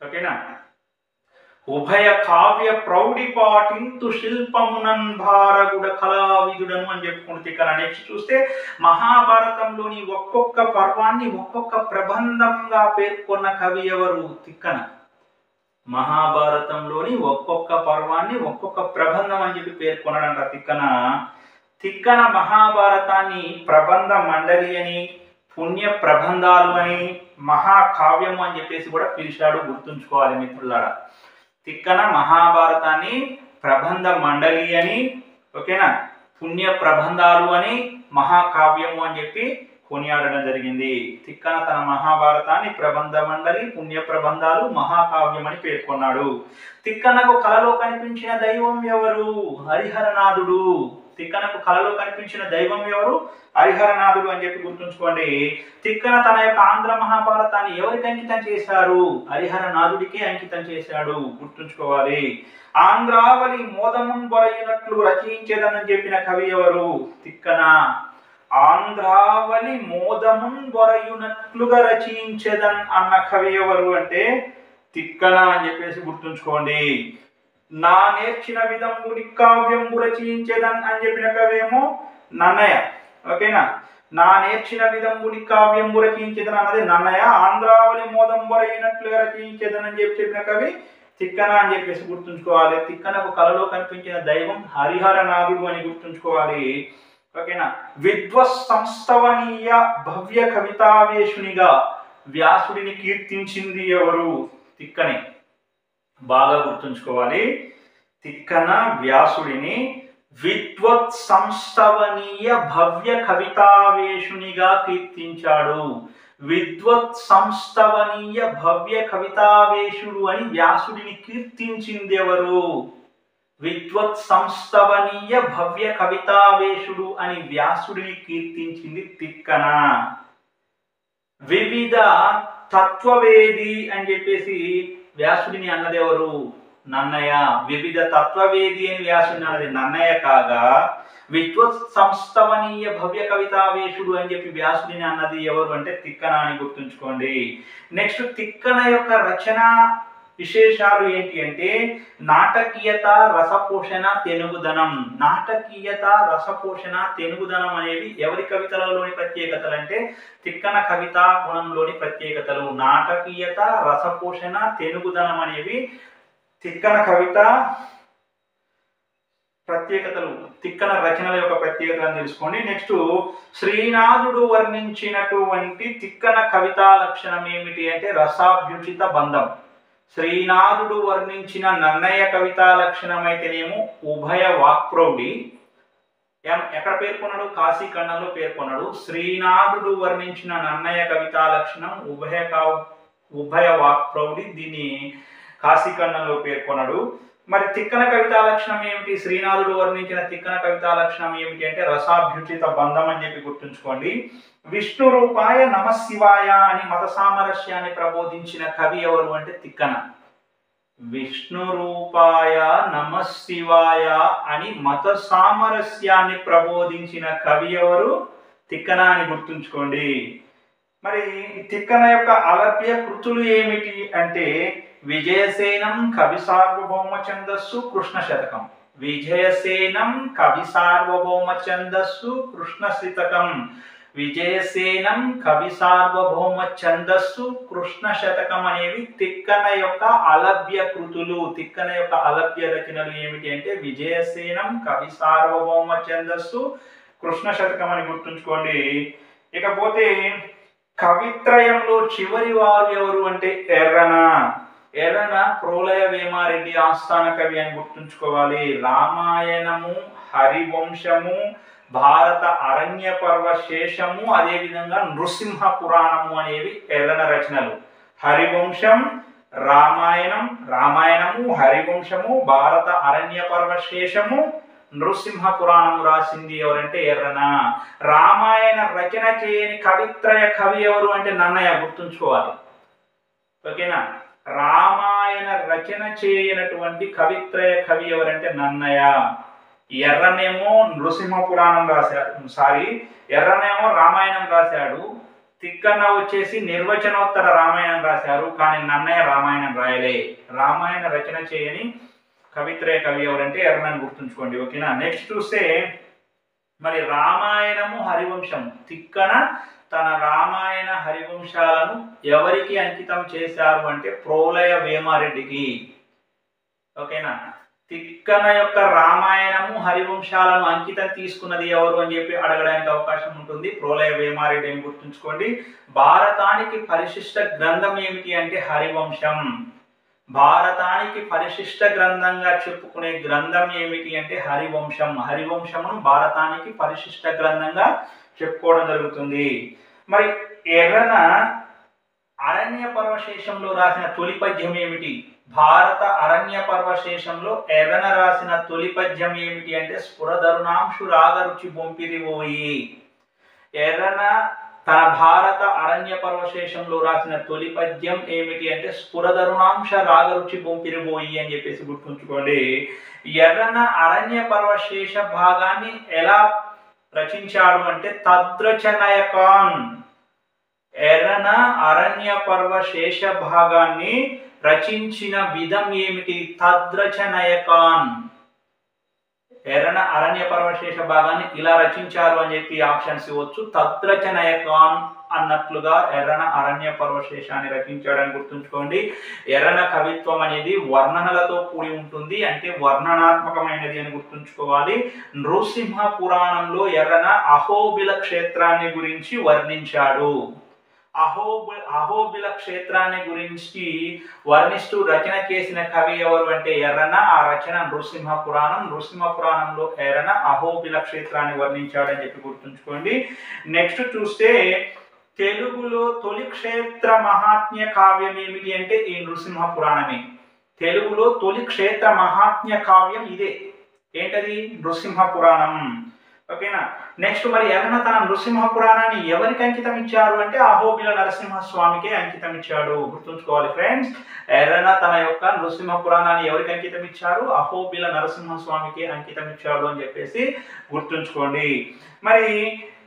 Speaker 1: ఓకేనా? ఉభయ కావ్య ప్రౌఢి పాటింతు శిల్పమునన్ భారగుడ కళా విదుడను అని చెప్పుకుంటూ తిక్కన. నెక్స్ట్ చూస్తే మహాభారతంలోని ఒక్కొక్క పర్వాన్ని ఒక్కొక్క ప్రబంధంగా పేర్కొన్న కవి ఎవరు? తిక్కన. మహాభారతంలోని ఒక్కొక్క పర్వాన్ని ఒక్కొక్క ప్రబంధం అని చెప్పి పేర్కొన్నాడంట తిక్కన. తిక్కన మహాభారతాన్ని ప్రబంధ మండలి అని, పుణ్య ప్రబంధాలు అని, మహాకావ్యము అని చెప్పేసి కూడా పిలిచాడు. గుర్తుంచుకోవాలి మిత్రులారా. తిక్కన మహాభారతాన్ని ప్రబంధ మండలి అని, ఓకేనా, పుణ్య ప్రబంధాలు అని, మహాకావ్యము అని చెప్పి కొనియాడడం జరిగింది. తిక్కన తన మహాభారతాన్ని ప్రబంధ మండలి, పుణ్య ప్రబంధాలు, మహాకావ్యం అని పేర్కొన్నాడు. తిక్కనకు కలలో కనిపించిన దైవం ఎవరు? హరిహరనాథుడు. తిక్కనకు కలలో కనిపించిన దైవం ఎవరు? హరిహరనాథుడు అని చెప్పి గుర్తుంచుకోండి. తిక్కన తన యొక్క ఆంధ్ర మహాభారతాన్ని ఎవరికి అంకితం చేశారు? హరిహరనాథుడికి అంకితం చేశాడు. గుర్తుంచుకోవాలి. ఆంధ్రావళి మోదమున్ బొరయినట్లు రచించేదని చెప్పిన కవి ఎవరు? తిక్కన. ఆంధ్రావళి మోదమున్ బొరయునట్లుగా రచించేదన్ అన్న కవి ఎవరు అంటే తిక్కన అని చెప్పేసి గుర్తుంచుకోండి. నా నేర్చిన విధంబు నికావ్యంబు రచించేదన్ అని చెప్పిన కవి ఏమో నన్నయ. ఓకేనా? నా నేర్చిన విధంబు నికావ్యంబు రచించేదన్ అన్నది నన్నయ. ఆంధ్రావళి మోదం బొరయినట్లుగా రచించేదన్ అని చెప్పిన కవి తిక్కన అని చెప్పేసి గుర్తుంచుకోవాలి. తిక్కనకు కలలో కనిపించిన దైవం హరిహరనాథుడు అని గుర్తుంచుకోవాలి. ఓకేనా? విద్వత్ సంస్థవనీయ భవ్య కవితావేశునిగా వ్యాసుడిని కీర్తించింది ఎవరు? తిక్కనే. బాగా గుర్తుంచుకోవాలి. తిక్కన వ్యాసుడిని విద్వత్ సంస్థవనీయ భవ్య కవితావేశునిగా కీర్తించాడు. విద్వత్ సంస్థవనీయ భవ్య కవితావేశుడు అని వ్యాసుడిని కీర్తించింది ఎవరు? విద్వత్ సంస్థవనీయ భవ్య కవితావేశుడు అని వ్యాసుడిని కీర్తించింది తిక్కన. వివిధ తత్వవేది అని చెప్పేసి వ్యాసుడిని అన్నదెవరు? నన్నయ్య. వివిధ తత్వవేది అని వ్యాసుడిని అన్నది నన్నయ్య కాగా, విద్వత్ సంస్థవనీయ భవ్య కవితావేశుడు అని చెప్పి వ్యాసుడిని అన్నది ఎవరు అంటే తిక్కన అని గుర్తుంచుకోండి. నెక్స్ట్ తిక్కన యొక్క రచన విశేషాలు ఏంటి అంటే నాటకీయత, రసపోషణ, తెనుగుదనం. నాటకీయత, రసపోషణ, తెనుగుదనం అనేవి ఎవరి కవితలలోని ప్రత్యేకతలు అంటే తిక్కన కవితా గుణంలోని ప్రత్యేకతలు. నాటకీయత, రసపోషణ, తెనుగుదనం అనేవి తిక్కన కవిత ప్రత్యేకతలు, తిక్కన రచనల యొక్క ప్రత్యేకతలను తెలుసుకోండి. నెక్స్ట్ శ్రీనాథుడు వర్ణించినటువంటి తిక్కన కవితా లక్షణం ఏమిటి అంటే రసాభ్యుచిత బంధం. శ్రీనాథుడు వర్ణించిన నన్నయ్య కవితా లక్షణం అయితేనేమో ఉభయ వాక్ప్రౌఢి. ఎక్కడ పేర్కొన్నాడు? కాశీఖండంలో పేర్కొన్నాడు. శ్రీనాథుడు వర్ణించిన నన్నయ్య కవితా లక్షణం ఉభయ వాక్ప్రౌఢి, దీన్ని కాశీఖండంలో పేర్కొన్నాడు. మరి తిక్కన కవితా లక్షణం ఏమిటి? శ్రీనాథుడు వర్ణించిన తిక్కన కవితా లక్షణం ఏమిటి అంటే రసాభ్యుచిత బంధం అని చెప్పి గుర్తుంచుకోండి. విష్ణు రూపాయ నమశివాయ అని మత సామరస్యాన్ని ప్రబోధించిన కవి ఎవరు అంటే తిక్కన. విష్ణు రూపాయ నమశివాయ అని మత సామరస్యాన్ని ప్రబోధించిన కవి ఎవరు? తిక్కన అని గుర్తుంచుకోండి. మరి తిక్కన యొక్క అలభ్య కృతులు ఏమిటి అంటే విజయసేనం కవి సార్వభౌమ ఛందస్సు కృష్ణ శతకం. విజయసేనం కవి సార్వభౌమ ఛందస్సు కృష్ణ శతకం. విజయసేనం కవి సార్వభౌమ ఛందస్సు కృష్ణ శతకం అనేవి తిక్కన యొక్క అలభ్య కృతులు. తిక్కన యొక్క అలభ్య రచనలు ఏమిటి అంటే విజయసేనం కవి సార్వభౌమ ఛందస్సు కృష్ణ శతకం అని గుర్తుంచుకోండి. ఇకపోతే కవిత్రయంలో చివరి వారు ఎవరు అంటే ఎర్రన. ఎర్రన ప్రోలయ వేమారెడ్డి ఆస్థాన కవి అని గుర్తుంచుకోవాలి. రామాయణము, హరివంశము, భారత అరణ్య పర్వ శేషము, అదేవిధంగా నృసింహ పురాణము అనేవి ఎర్రన రచనలు. హరివంశం, రామాయణము, హరివంశము, భారత అరణ్య పర్వ శేషము, నృసింహ పురాణము రాసింది ఎవరంటే ఎర్రన. రామాయణ రచన చేయని కవిత్రయ కవి ఎవరు అంటే నన్నయ్య, గుర్తుంచుకోవాలి. ఓకేనా? రామాయణ రచన చేయనటువంటి కవిత్రయ కవి ఎవరంటే నన్నయ్య. ఎర్రనేమో నృసింహ పురాణం రాశాడు, ఎర్రనేమో రామాయణం రాశాడు. తిక్కన వచ్చేసి నిర్వచనోత్తర రామాయణం రాశారు, కానీ నన్నయ్య రామాయణం రాయలే. రామాయణ రచన చేయని కవిత్రయ కవి ఎవరంటే ఎర్రనని గుర్తుంచుకోండి. ఓకేనా? నెక్స్ట్ చూస్తే మరి రామాయణము, హరివంశం. తిక్కన తన రామాయణ హరివంశాలను ఎవరికి అంకితం చేశారు అంటే ప్రోలయ వేమారెడ్డికి. ఓకేనా? తిక్కన యొక్క రామాయణము, హరివంశాలను అంకితం తీసుకున్నది ఎవరు అని చెప్పి అడగడానికి అవకాశం ఉంటుంది. ప్రోలయ వేమారెడ్డి అని గుర్తుంచుకోండి. భారతానికి పరిశిష్ట గ్రంథం ఏమిటి అంటే హరివంశం. భారతానికి పరిశిష్ట గ్రంథంగా చెప్పుకునే గ్రంథం ఏమిటి అంటే హరివంశం. హరివంశమును భారతానికి పరిశిష్ట గ్రంథంగా చెప్పుకోవడం జరుగుతుంది. మరి ఎర్రన అరణ్య పర్వశేషంలో రాసిన తొలి పద్యం ఏమిటి? భారత అరణ్య పర్వశేషంలో ఎర్రన రాసిన తొలి పద్యం ఏమిటి అంటే స్ఫురధరుణాంశు రాగరుచి బొంపిరివోయి. ఎర్రన తన భారత అరణ్య పర్వశేషంలో రాసిన తొలి పద్యం ఏమిటి అంటే స్ఫురధరుణాంశ రాగరుచి బొంపిరివోయి అని చెప్పేసి గుర్తుంచుకోండి. ఎర్రన అరణ్య పర్వశేష భాగాన్ని ఎలా రచించాడు అంటే తద్రచనయకాన్. ఎర్రన అరణ్య పర్వశేష భాగాన్ని రచించిన విధం ఏమిటి? తద్రచనయకాన్. ఎర్రన అరణ్య పర్వశేష భాగాన్ని ఇలా రచించారు అని చెప్పి ఆప్షన్స్ ఇవ్వచ్చు. తద్రచనయకాన్ అన్నట్లుగా ఎర్రన అరణ్య పర్వశేషాన్ని రచించాడని గుర్తుంచుకోండి. ఎర్రన కవిత్వం అనేది వర్ణనలతో కూడి ఉంటుంది, అంటే వర్ణనాత్మకమైనది అని గుర్తుంచుకోవాలి. నృసింహ పురాణంలో ఎర్రన అహోబిల క్షేత్రాన్ని గురించి వర్ణించాడు. అహోబిల క్షేత్రాన్ని గురించి వర్ణిస్తూ రచన చేసిన కవి ఎవరు అంటే ఎర్రన. ఆ రచన నృసింహ పురాణం. నృసింహ పురాణంలో ఎర్రన అహోబిల క్షేత్రాన్ని వర్ణించాడని చెప్పి గుర్తుంచుకోండి. నెక్స్ట్ చూస్తే తెలుగులో తొలి క్షేత్ర మహాత్మ్య కావ్యం ఏమిటి అంటే ఈ నృసింహ పురాణమే. తెలుగులో తొలి క్షేత్ర మహాత్మ్య కావ్యం ఇదే. ఏంటది? నృసింహ పురాణం. ఓకేనా. నెక్స్ట్ మరి ఎర్రన తన నృసింహ పురాణాన్ని ఎవరికి అంకితం ఇచ్చారు అంటే అహోబిల నరసింహస్వామికే అంకితం ఇచ్చాడు. గుర్తుంచుకోవాలి ఫ్రెండ్స్, ఎర్రన తన యొక్క నృసింహ పురాణాన్ని ఎవరికి అంకితం ఇచ్చారు? అహోబిల నరసింహస్వామికే అంకితం ఇచ్చాడు అని చెప్పేసి గుర్తుంచుకోండి. మరి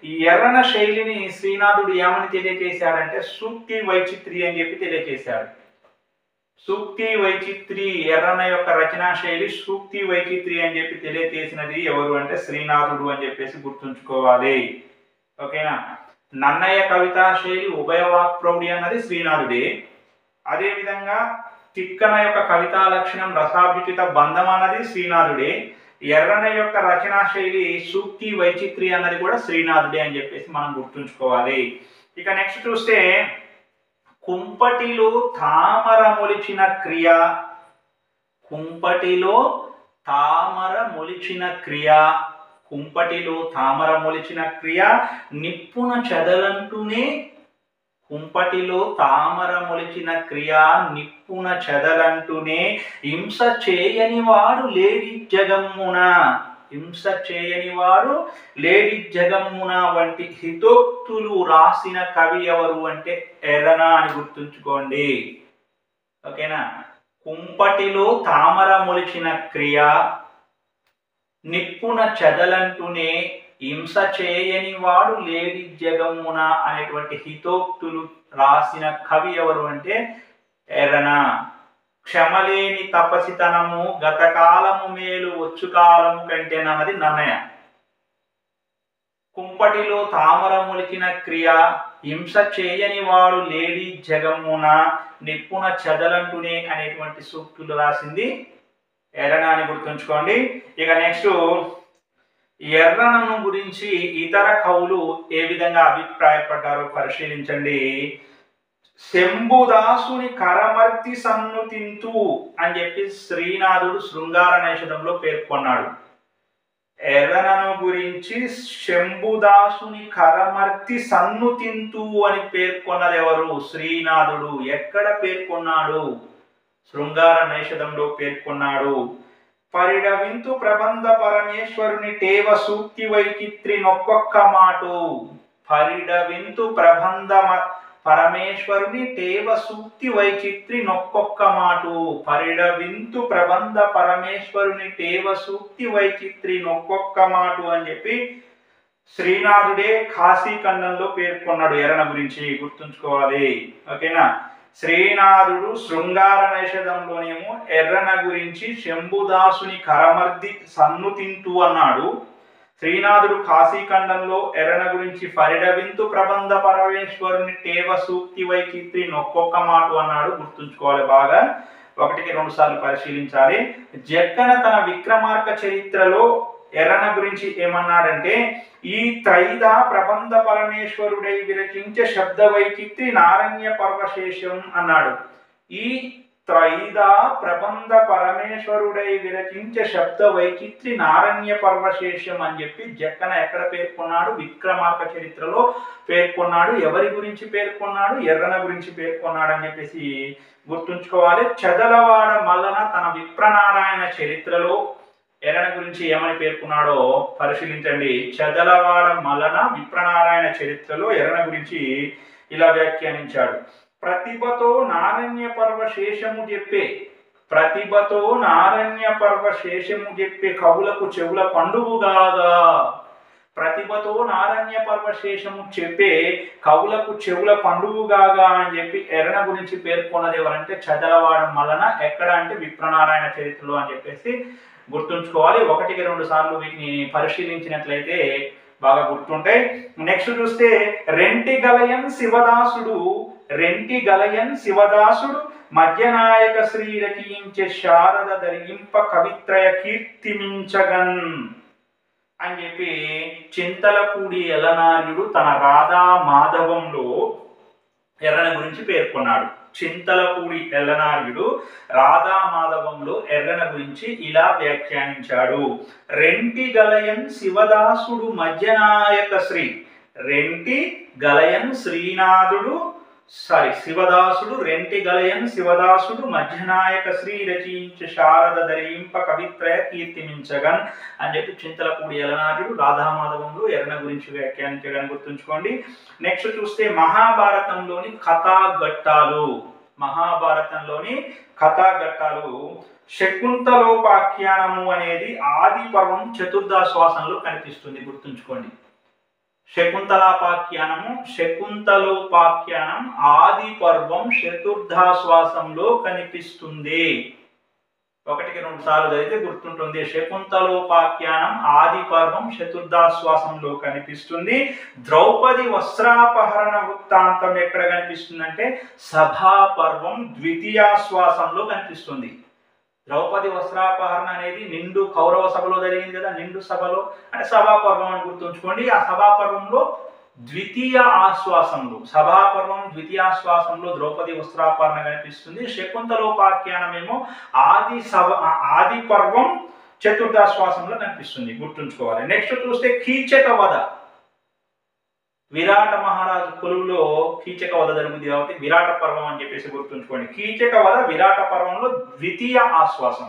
Speaker 1: ఈ ఎర్రన శైలిని శ్రీనాథుడు ఏమని తెలియజేశాడంటే సూక్తి వైచిత్రి అని చెప్పి తెలియజేశాడు. సూక్తి వైచిత్రి, ఎర్రన యొక్క రచనా శైలి సూక్తి వైచిత్రి అని చెప్పి తెలియజేసినది ఎవరు అంటే శ్రీనాథుడు అని చెప్పేసి గుర్తుంచుకోవాలి. ఓకేనా. నన్నయ్య కవితా శైలి ఉభయవాక్ ప్రౌఢి అన్నది శ్రీనాథుడే. అదేవిధంగా తిక్కన యొక్క కవితా లక్షణం రసాభిచిత బంధం అన్నది శ్రీనాథుడే. ఎర్రన యొక్క రచనా శైలి సూక్తి వైచిత్రి అన్నది కూడా శ్రీనాథుడే అని చెప్పేసి మనం గుర్తుంచుకోవాలి. ఇక నెక్స్ట్ చూస్తే కుంపటిలో తామర మొలిచిన క్రియ, కుంపటిలో తామర మొలిచిన క్రియ, కుంపటిలో తామర మొలిచిన క్రియ నిప్పున చెదలంటూనే, కుంపటిలో తామర మొలిచిన క్రియ నిప్పున చెదలంటూనే హింస చేయని వాడు లేడి జగమ్మున, హింస చేయని వాడు లేడి జగమ్మున వంటి హితోక్తులు రాసిన కవి ఎవరు అంటే ఎర్రన అని గుర్తుంచుకోండి. ఓకేనా. కుంపటిలో తామర మొలిచిన క్రియ నిప్పున చెదలంటూనే హింస చేయని వాడు లేడి జగమ్మున అనేటువంటి హితోక్తులు రాసిన కవి ఎవరు అంటే ఎర్రన. క్షమలేని తపసితనము గతకాలము మేలు వచ్చు కాలము కంటేనన్నది నన్నయ్య. కుంపటిలో తామర మొలిచిన క్రియ హింస చేయని వాడు లేడి జగమ్మున నిప్పున చెదలంటూనే అనేటువంటి సూక్తులు రాసింది ఎర్రన అని గుర్తుంచుకోండి. ఇక నెక్స్ట్ ఎర్రనను గురించి ఇతర కవులు ఏ విధంగా అభిప్రాయపడ్డారో పరిశీలించండి. శంభుదాసుని కరమర్తి సన్నుతింతు అని చెప్పి శ్రీనాథుడు శృంగార నైషధంలో పేర్కొన్నాడు. ఎర్రనను గురించి శంభుదాసుని కరమర్తి సన్నుతింతు అని పేర్కొన్నది ఎవరు? శ్రీనాథుడు. ఎక్కడ పేర్కొన్నాడు? శృంగార నైషధంలో పేర్కొన్నాడు. పరిడవింతు ప్రబంధ పరమేశ్వరుని టేవ సూక్తి వైచిత్రి నొక్కొక్క మాటు, పరిడవింతు ప్రబంధ పరమేశ్వరుని టేవ సూక్తి వైచిత్రి నొక్కొక్క మాటు, పరిడవింతు ప్రబంధ పరమేశ్వరుని టేవ సూక్తి వైచిత్రి నొక్కొక్క మాటు అని చెప్పి శ్రీనాథుడే కాశీఖండంలో పేర్కొన్నాడు ఎర్రన గురించి. గుర్తుంచుకోవాలి. ఓకేనా. శ్రీనాథుడు శృంగార నైషధంలోనేమో ఎర్రన గురించి శంభుదాసుని కరమర్ది సన్నుతింతు అన్నాడు. శ్రీనాథుడు కాశీఖండంలో ఎర్రన గురించి పరిడవింతు ప్రబంధ పరమేశ్వరుని టేవ సూక్తి వైచిత్రి నొక్కొక్క మాటు అన్నాడు. గుర్తుంచుకోవాలి బాగా, ఒకటికి రెండు సార్లు పరిశీలించాలి. జక్కన తన విక్రమార్క చరిత్రలో ఎర్రన గురించి ఏమన్నాడంటే ఈ త్రైద ప్రబంధ పరమేశ్వరుడై విరచించే శబ్ద వైచిత్రి నారణ్య పర్వశేషం అన్నాడు. ఈ త్రైద ప్రబంధ పరమేశ్వరుడై విరచించే శబ్ద వైచిత్రి నారణ్య పర్వశేషం అని చెప్పి జక్కన ఎక్కడ పేర్కొన్నాడు? విక్రమార్క చరిత్రలో పేర్కొన్నాడు. ఎవరి గురించి పేర్కొన్నాడు? ఎర్రన గురించి పేర్కొన్నాడు అని చెప్పేసి గుర్తుంచుకోవాలి. చదలవాడ మల్లన తన విప్రనారాయణ చరిత్రలో ఎర్రన గురించి ఏమని పేర్కొన్నాడో పరిశీలించండి. చదలవాడ మల్లన విప్రనారాయణ చరిత్రలో ఎర్రన గురించి ఇలా వ్యాఖ్యానించాడు. ప్రతిభతో నారణ్య పర్వ శేషము చెప్పే, ప్రతిభతో నారణ్య పర్వ శేషము చెప్పే కవులకు చెవుల పండువుగాగా, ప్రతిభతో నారణ్య పర్వ శేషము చెప్పే కవులకు చెవుల పండువుగాగా అని చెప్పి ఎర్రన గురించి పేర్కొన్నది ఎవరంటే చదలవాడ మల్లన. ఎక్కడ అంటే విప్రనారాయణ చరిత్రలో అని చెప్పేసి గుర్తుంచుకోవాలి. ఒకటికి రెండు సార్లు వీటిని పరిశీలించినట్లయితే బాగా గుర్తుంటాయి. నెక్స్ట్ చూస్తే రెంటిగలయన్ శివదాసుడు, రెంటిగలయన్ శివదాసుడు మధ్యనాయక శ్రీ రచయించే శారద ధరింప కవిత్రయ కీర్తిమించగన్ అని చెప్పి చింతలపూడి ఎలనార్యుడు తన రాధా మాధవంలో ఎర్రన గురించి పేర్కొన్నాడు. చింతలపూడి ఎల్లనార్యుడు రాధా మాధవంలో ఎర్రన గురించి ఇలా వ్యాఖ్యానించాడు. రెంటి గలయన్ శివదాసుడు మధ్యనాయక శ్రీ, రెంటి గలయన్ శ్రీనాథుడు శివదాసుడు రెంటిగలయన్ శివదాసుడు మధ్యనాయక శ్రీ రచించ శారద ధరింప కవిత్రయ కీర్తిమించగన్ అని చెప్పి చింతలపూడి యలనాథుడు రాధామాధవంలో ఎర్రన గురించి వ్యాఖ్యానించగానే గుర్తుంచుకోండి. నెక్స్ట్ చూస్తే మహాభారతంలోని కథాఘట్టాలు. మహాభారతంలోని కథాఘట్టాలు శకుంతలోపాఖ్యానము అనేది ఆది పర్వం చతుర్దశాశ్వాసంలో కనిపిస్తుంది, గుర్తుంచుకోండి. శకుంతలోపాఖ్యానం ఆది పర్వం చతుర్దశాశ్వాసంలో కనిపిస్తుంది. 1-2 సార్లు చదివితే గుర్తుంటుంది. శకుంతలోపాఖ్యానం ఆది పర్వం చతుర్దశాశ్వాసంలో కనిపిస్తుంది. ద్రౌపది వస్త్రాపహరణ వృత్తాంతం ఎక్కడ కనిపిస్తుందంటే సభాపర్వం ద్వితీయాశ్వాసంలో కనిపిస్తుంది. ద్రౌపది వస్త్రాపహరణ అనేది నిండు కౌరవ సభలో జరిగింది కదా, నిండు సభలో అంటే సభాపర్వం అని గుర్తుంచుకోండి. ఆ సభాపర్వంలో సభాపర్వం ద్వితీయాశ్వాసంలో ద్రౌపది వస్త్రాపహరణ కనిపిస్తుంది. శకుంతలోపాఖ్యానం ఏమో ఆది పర్వం చతుర్దశాశ్వాసంలో కనిపిస్తుంది, గుర్తుంచుకోవాలి. నెక్స్ట్ చూస్తే కీచక వధ. విరాట మహారాజు కొలువులో కీచక వధ జరుగుతుంది కాబట్టి విరాట పర్వం అని చెప్పేసి గుర్తుంచుకోండి. కీచక వధ విరాట పర్వంలో ద్వితీయ ఆశ్వాసం.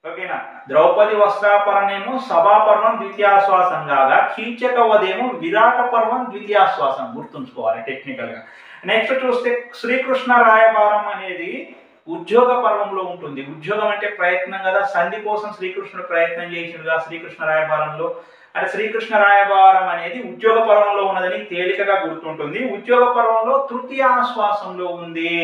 Speaker 1: ఓకేనా. ద్రౌపది వస్త్రాపహరణ ఏమో సభాపర్వం ద్వితీయాశ్వాసం కాగా కీచక వధ ఏమో విరాట పర్వం ద్వితీయాశ్వాసం, గుర్తుంచుకోవాలి టెక్నికల్ గా. నెక్స్ట్ చూస్తే శ్రీకృష్ణ రాయబారం అనేది ఉద్యోగ పర్వంలో ఉంటుంది. ఉద్యోగం అంటే ప్రయత్నం కదా, సంధి కోసం శ్రీకృష్ణుడు ప్రయత్నం చేసిండుగా శ్రీకృష్ణ రాయబారంలో. అంటే శ్రీకృష్ణ రాయబారం అనేది ఉద్యోగ పర్వంలో ఉన్నదని తేలికగా గుర్తుంటుంది. ఉద్యోగ పర్వంలో తృతీయాశ్వాసంలో ఉంది.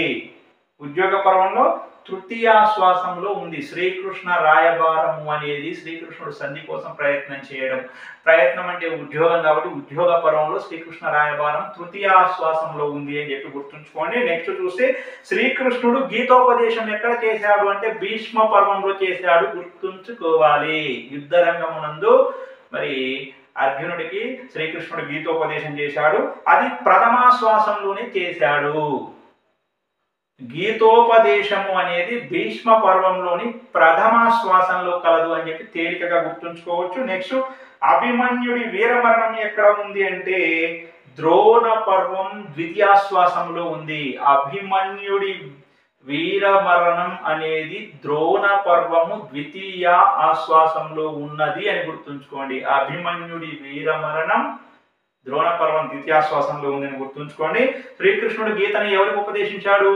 Speaker 1: ఉద్యోగ పర్వంలో తృతీయాశ్వాసంలో ఉంది. శ్రీకృష్ణ రాయబారము అనేది శ్రీకృష్ణుడు సంధి కోసం ప్రయత్నం చేయడం. ప్రయత్నం అంటే ఉద్యోగం కాబట్టి ఉద్యోగ పర్వంలో శ్రీకృష్ణ రాయబారం తృతీయాశ్వాసంలో ఉంది అని చెప్పి గుర్తుంచుకోండి. నెక్స్ట్ చూస్తే శ్రీకృష్ణుడు గీతోపదేశం ఎక్కడ చేశాడు అంటే భీష్మ పర్వంలో చేశాడు, గుర్తుంచుకోవాలి. యుద్ధరంగమునందు మరి అర్జునుడికి శ్రీకృష్ణుడు గీతోపదేశం చేశాడు, అది ప్రథమాశ్వాసంలోనే చేశాడు. గీతోపదేశము అనేది భీష్మ పర్వంలోని ప్రథమాశ్వాసంలో కలదు అని చెప్పి తేలికగా గుర్తుంచుకోవచ్చు. నెక్స్ట్ అభిమన్యుడి వీరమరణం ఎక్కడ ఉంది అంటే ద్రోణ పర్వం ద్వితీయాశ్వాసంలో ఉంది. అభిమన్యుడి వీరమరణం అనేది ద్రోణ పర్వము ద్వితీయ ఆశ్వాసంలో ఉన్నది అని గుర్తుంచుకోండి. అభిమన్యుడి వీరమరణం ద్రోణ పర్వం ద్వితీయాశ్వాసంలో ఉందని గుర్తుంచుకోండి. శ్రీకృష్ణుడు గీతను ఎవరికి ఉపదేశించాడు?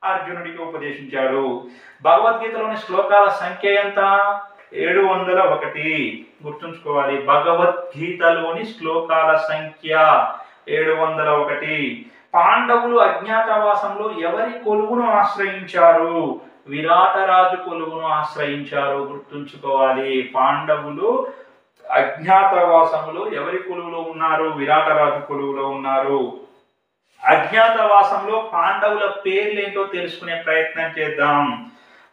Speaker 1: అర్జునుడికి ఉపదేశించాడు. భగవద్గీతలోని శ్లోకాల సంఖ్య ఎంత? 701. గుర్తుంచుకోవాలి. భగవద్గీతలోని శ్లోకాల సంఖ్య 701. పాండవులు అజ్ఞాతవాసంలో ఎవరి కొలువును ఆశ్రయించారు? విరాటరాజు కొలువును ఆశ్రయించారు, గుర్తుంచుకోవాలి. పాండవులు అజ్ఞాతవాసంలో ఎవరి కొలువులో ఉన్నారు? విరాటరాజు కొలువులో ఉన్నారు. అజ్ఞాతవాసంలో పాండవుల పేర్లు ఏంటో తెలుసుకునే ప్రయత్నం చేద్దాం.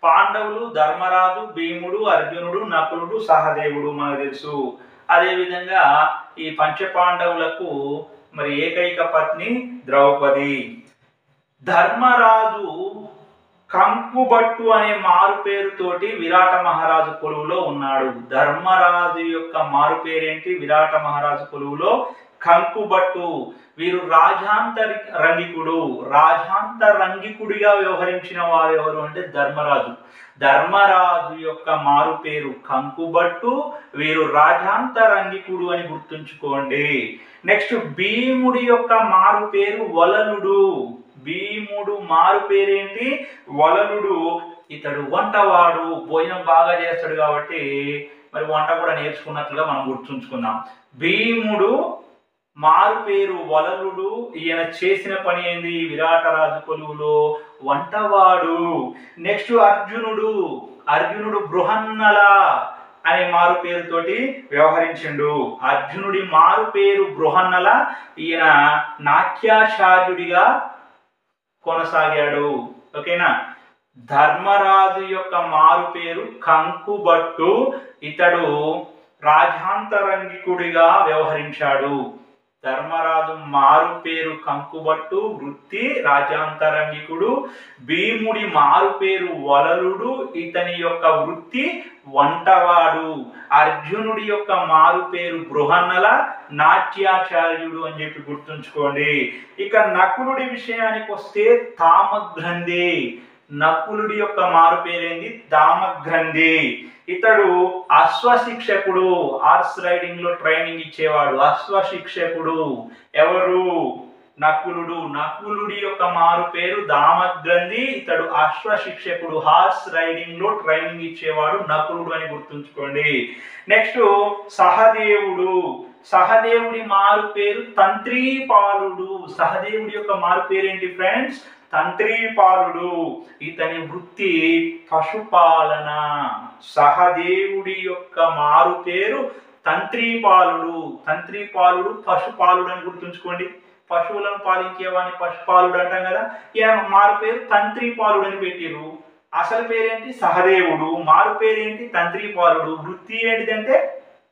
Speaker 1: పాండవులు ధర్మరాజు, భీముడు, అర్జునుడు, నకులుడు, సహదేవుడు మనకు తెలుసు. అదేవిధంగా ఈ పంచపాండవులకు మరి ఏకైక పత్ని ద్రౌపది. ధర్మరాజు కంకుబట్టు అనే మారు పేరుతోటి విరాట మహారాజు కొలువులో ఉన్నాడు. ధర్మరాజు యొక్క మారు పేరేంటి? విరాట మహారాజు కొలువులో కంకుబట్టు. వీరు రాజాంతరంగికుడిగా వ్యవహరించిన వారు ఎవరు అంటే ధర్మరాజు. ధర్మరాజు యొక్క మారు పేరు కంకుబట్టు, వీరు రాజాంతరంగికుడు అని గుర్తుంచుకోండి. నెక్స్ట్ భీముడి యొక్క మారు పేరు వలలుడు. భీముడు మారు పేరేంటి? వలలుడు. ఇతడు వంటవాడు, భోజనం బాగా చేస్తాడు కాబట్టి మరి వంట కూడా నేర్చుకున్నట్లుగా మనం గుర్తుంచుకుందాం. భీముడు మారు పేరు వలలుడు. ఈయన చేసిన పని ఏంది? విరాటరాజు కొలువులో వంటవాడు. నెక్స్ట్ అర్జునుడు బృహన్నల అనే మారు పేరుతోటి వ్యవహరించిండు. అర్జునుడి మారు పేరు బృహన్నల. ఈయన నాట్యాచార్యుడిగా కొనసాగాడు. ఓకేనా. ధర్మరాజు యొక్క మారు పేరు కంకుబట్టు. ఇతడు రాజాంతరంగికుడిగా వ్యవహరించాడు. ధర్మరాజు మారు పేరు కంకుబట్టు, వృత్తి రాజ్యాంతరంగికుడు. భీముడి మారు పేరు వలలుడు, ఇతని యొక్క వృత్తి వంటవాడు. అర్జునుడి యొక్క మారు పేరు బృహన్నల, నాట్యాచార్యుడు అని చెప్పి గుర్తుంచుకోండి. ఇక నకులుడి విషయానికి వస్తే తామగ్రంథి. నకులుడి యొక్క మారు పేరేంది? తామగ్రంథి. ఇతడు అశ్వశిక్షకుడు, హార్స్ రైడింగ్ లో ట్రైనింగ్ ఇచ్చేవాడు. అశ్వశిక్షకుడు ఎవరు? నకులుడు. నకులుడి యొక్క మారు పేరు దామగ్రంథి. ఇతడు అశ్వశిక్షకుడు, హార్స్ రైడింగ్ లో ట్రైనింగ్ ఇచ్చేవాడు నకులుడు అని గుర్తుంచుకోండి. నెక్స్ట్ సహదేవుడు. సహదేవుడి మారు పేరు తంత్రీపాలుడు. సహదేవుడి యొక్క మారు పేరు ఏంటి ఫ్రెండ్స్? తంత్రీపాలుడు. ఇతని వృత్తి పశుపాలన. సహదేవుడి యొక్క మారు పేరు తంత్రీపాలుడు. తంత్రీపాలుడు పశుపాలుడు అని గుర్తుంచుకోండి. పశువులను పాలించేవాడిని పశుపాలుడు అంటాం కదా. ఈయన మారు పేరు తంత్రీపాలుడు అని పెట్టిరు. అసలు పేరేంటి? సహదేవుడు. మారు పేరేంటి? తంత్రీపాలుడు. వృత్తి ఏంటిదంటే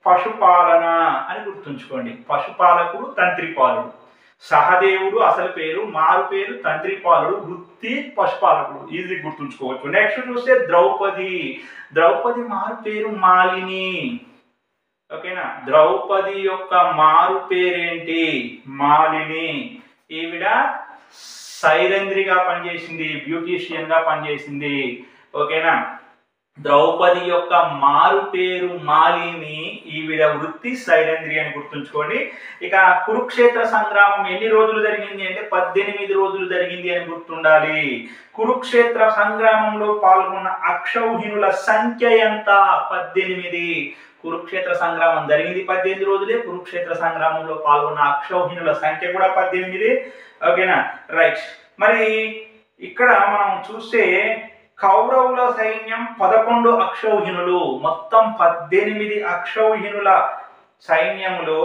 Speaker 1: పశుపాలన అని గుర్తుంచుకోండి. పశుపాలకుడు తంత్రీపాలుడు. సహదేవుడు అసలు పేరు, మారు పేరు తంత్రీపాలుడు, వృత్తి పశుపాలకుడు. ఈజీ గుర్తుంచుకోవచ్చు. నెక్స్ట్ చూస్తే ద్రౌపది. ద్రౌపది మారు పేరు మాలిని. ఓకేనా? ద్రౌపది యొక్క మారు పేరేంటి? మాలిని. ఈవిడ సైరంధ్రిగా పనిచేసింది, బ్యూటీషియన్ గా పనిచేసింది. ఓకేనా? ద్రౌపది యొక్క మారు పేరు మాలిని, ఈవిడ వృత్తి సైరంధ్రి అని గుర్తుంచుకోండి. ఇక కురుక్షేత్ర సంగ్రామం ఎన్ని రోజులు జరిగింది అంటే 18 రోజులు జరిగింది అని గుర్తుండాలి. కురుక్షేత్ర సంగ్రామంలో పాల్గొన్న అక్షౌహిణుల సంఖ్య ఎంత? 18. కురుక్షేత్ర సంగ్రామం జరిగింది 18 రోజులే. కురుక్షేత్ర సంగ్రామంలో పాల్గొన్న అక్షౌహిణుల సంఖ్య కూడా 18. ఓకేనా? రైట్. మరి ఇక్కడ మనం చూస్తే కౌరవుల సైన్యం 11 అక్షౌహిణులు. మొత్తం 18 అక్షౌహిణుల సైన్యంలో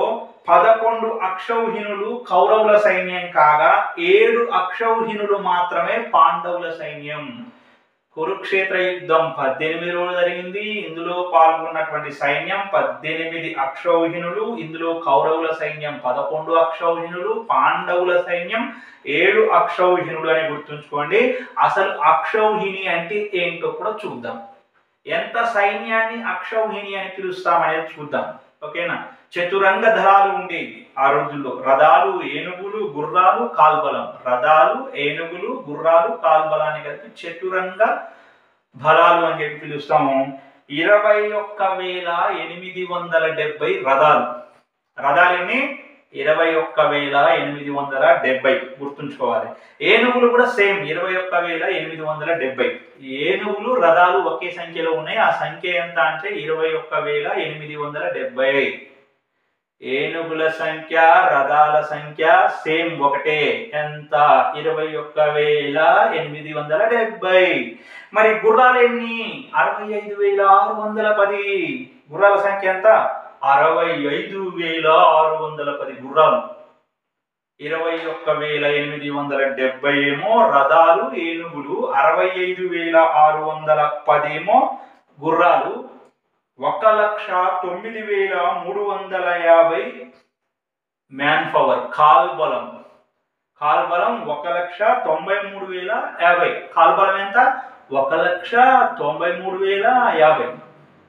Speaker 1: 11 అక్షౌహిణులు కౌరవుల సైన్యం కాగా 7 అక్షౌహిణులు మాత్రమే పాండవుల సైన్యం. కురుక్షేత్ర యుద్ధం 18 రోజులు జరిగింది. ఇందులో పాల్గొన్నటువంటి సైన్యం 18 అక్షౌహిణులు. ఇందులో కౌరవుల సైన్యం 11 అక్షౌహిణులు, పాండవుల సైన్యం 7 అక్షౌహిణులు అని గుర్తుంచుకోండి. అసలు అక్షౌహిణి అంటే ఏంటో కూడా చూద్దాం. ఎంత సైన్యాన్ని అక్షౌహిణి అని పిలుస్తామనేది చూద్దాం. ఓకేనా? చతురంగ దళాలు ఉండేవి ఆ రోజుల్లో. రథాలు, ఏనుగులు, గుర్రాలు, కాల్బలం. రథాలు, ఏనుగులు, గుర్రాలు, కాల్బలాన్ని కలిపి చతురంగ బలాలు అని చెప్పి పిలుస్తాము. 21,870 రథాలు. రథాలన్నీ 21,870 గుర్తుంచుకోవాలి. ఏనుగులు కూడా సేమ్ 21,870. ఏనుగులు, రథాలు ఒకే సంఖ్యలో ఉన్నాయి. ఆ సంఖ్య ఎంత అంటే 21,870. ఏనుగుల సంఖ్య, రథాల సంఖ్య సేమ్ ఒకటే. ఎంత? 21,870. మరి గుర్రాలు ఎన్ని? 65,610. గుర్రాల సంఖ్య ఎంత? 65,610 గుర్రాలు. 21,870 ఏమో రథాలు, ఏనుగులు. 65,610 ఏమో గుర్రాలు. 1,09,350 మ్యాన్ పవర్, కాల్బలం. కాల్బలం 1,93,050. కాల్బలం ఎంత? 1,93,050.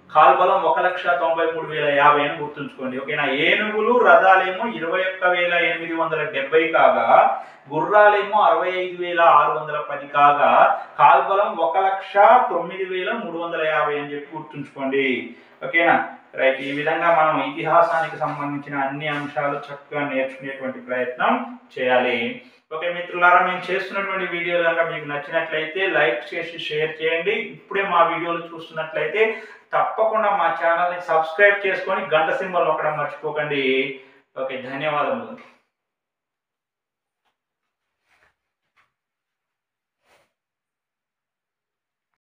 Speaker 1: కాల్బలం 1,93,050 అని గుర్తుంచుకోండి. ఓకేనా? ఏనుగులు, రథాలేమో 21,870 కాగా గుర్రాలేమో 65,610 కాగా కాల్బలం 1,09,350 అని చెప్పి గుర్తుంచుకోండి. ఓకేనా? రైట్. ఈ విధంగా మనం ఇతిహాసానికి సంబంధించిన అన్ని అంశాలు చక్కగా నేర్చుకునేటువంటి ప్రయత్నం చేయాలి. ఓకే మిత్రులారా, మేము చేస్తున్నటువంటి వీడియోలు కనుక మీకు నచ్చినట్లయితే లైక్ చేసి షేర్ చేయండి. ఇప్పుడే మా వీడియోలు చూస్తున్నట్లయితే తప్పకుండా మా ఛానల్ని సబ్స్క్రైబ్ చేసుకొని గంట సింబల్ నొక్కడం మర్చిపోకండి. ఓకే, ధన్యవాదములు.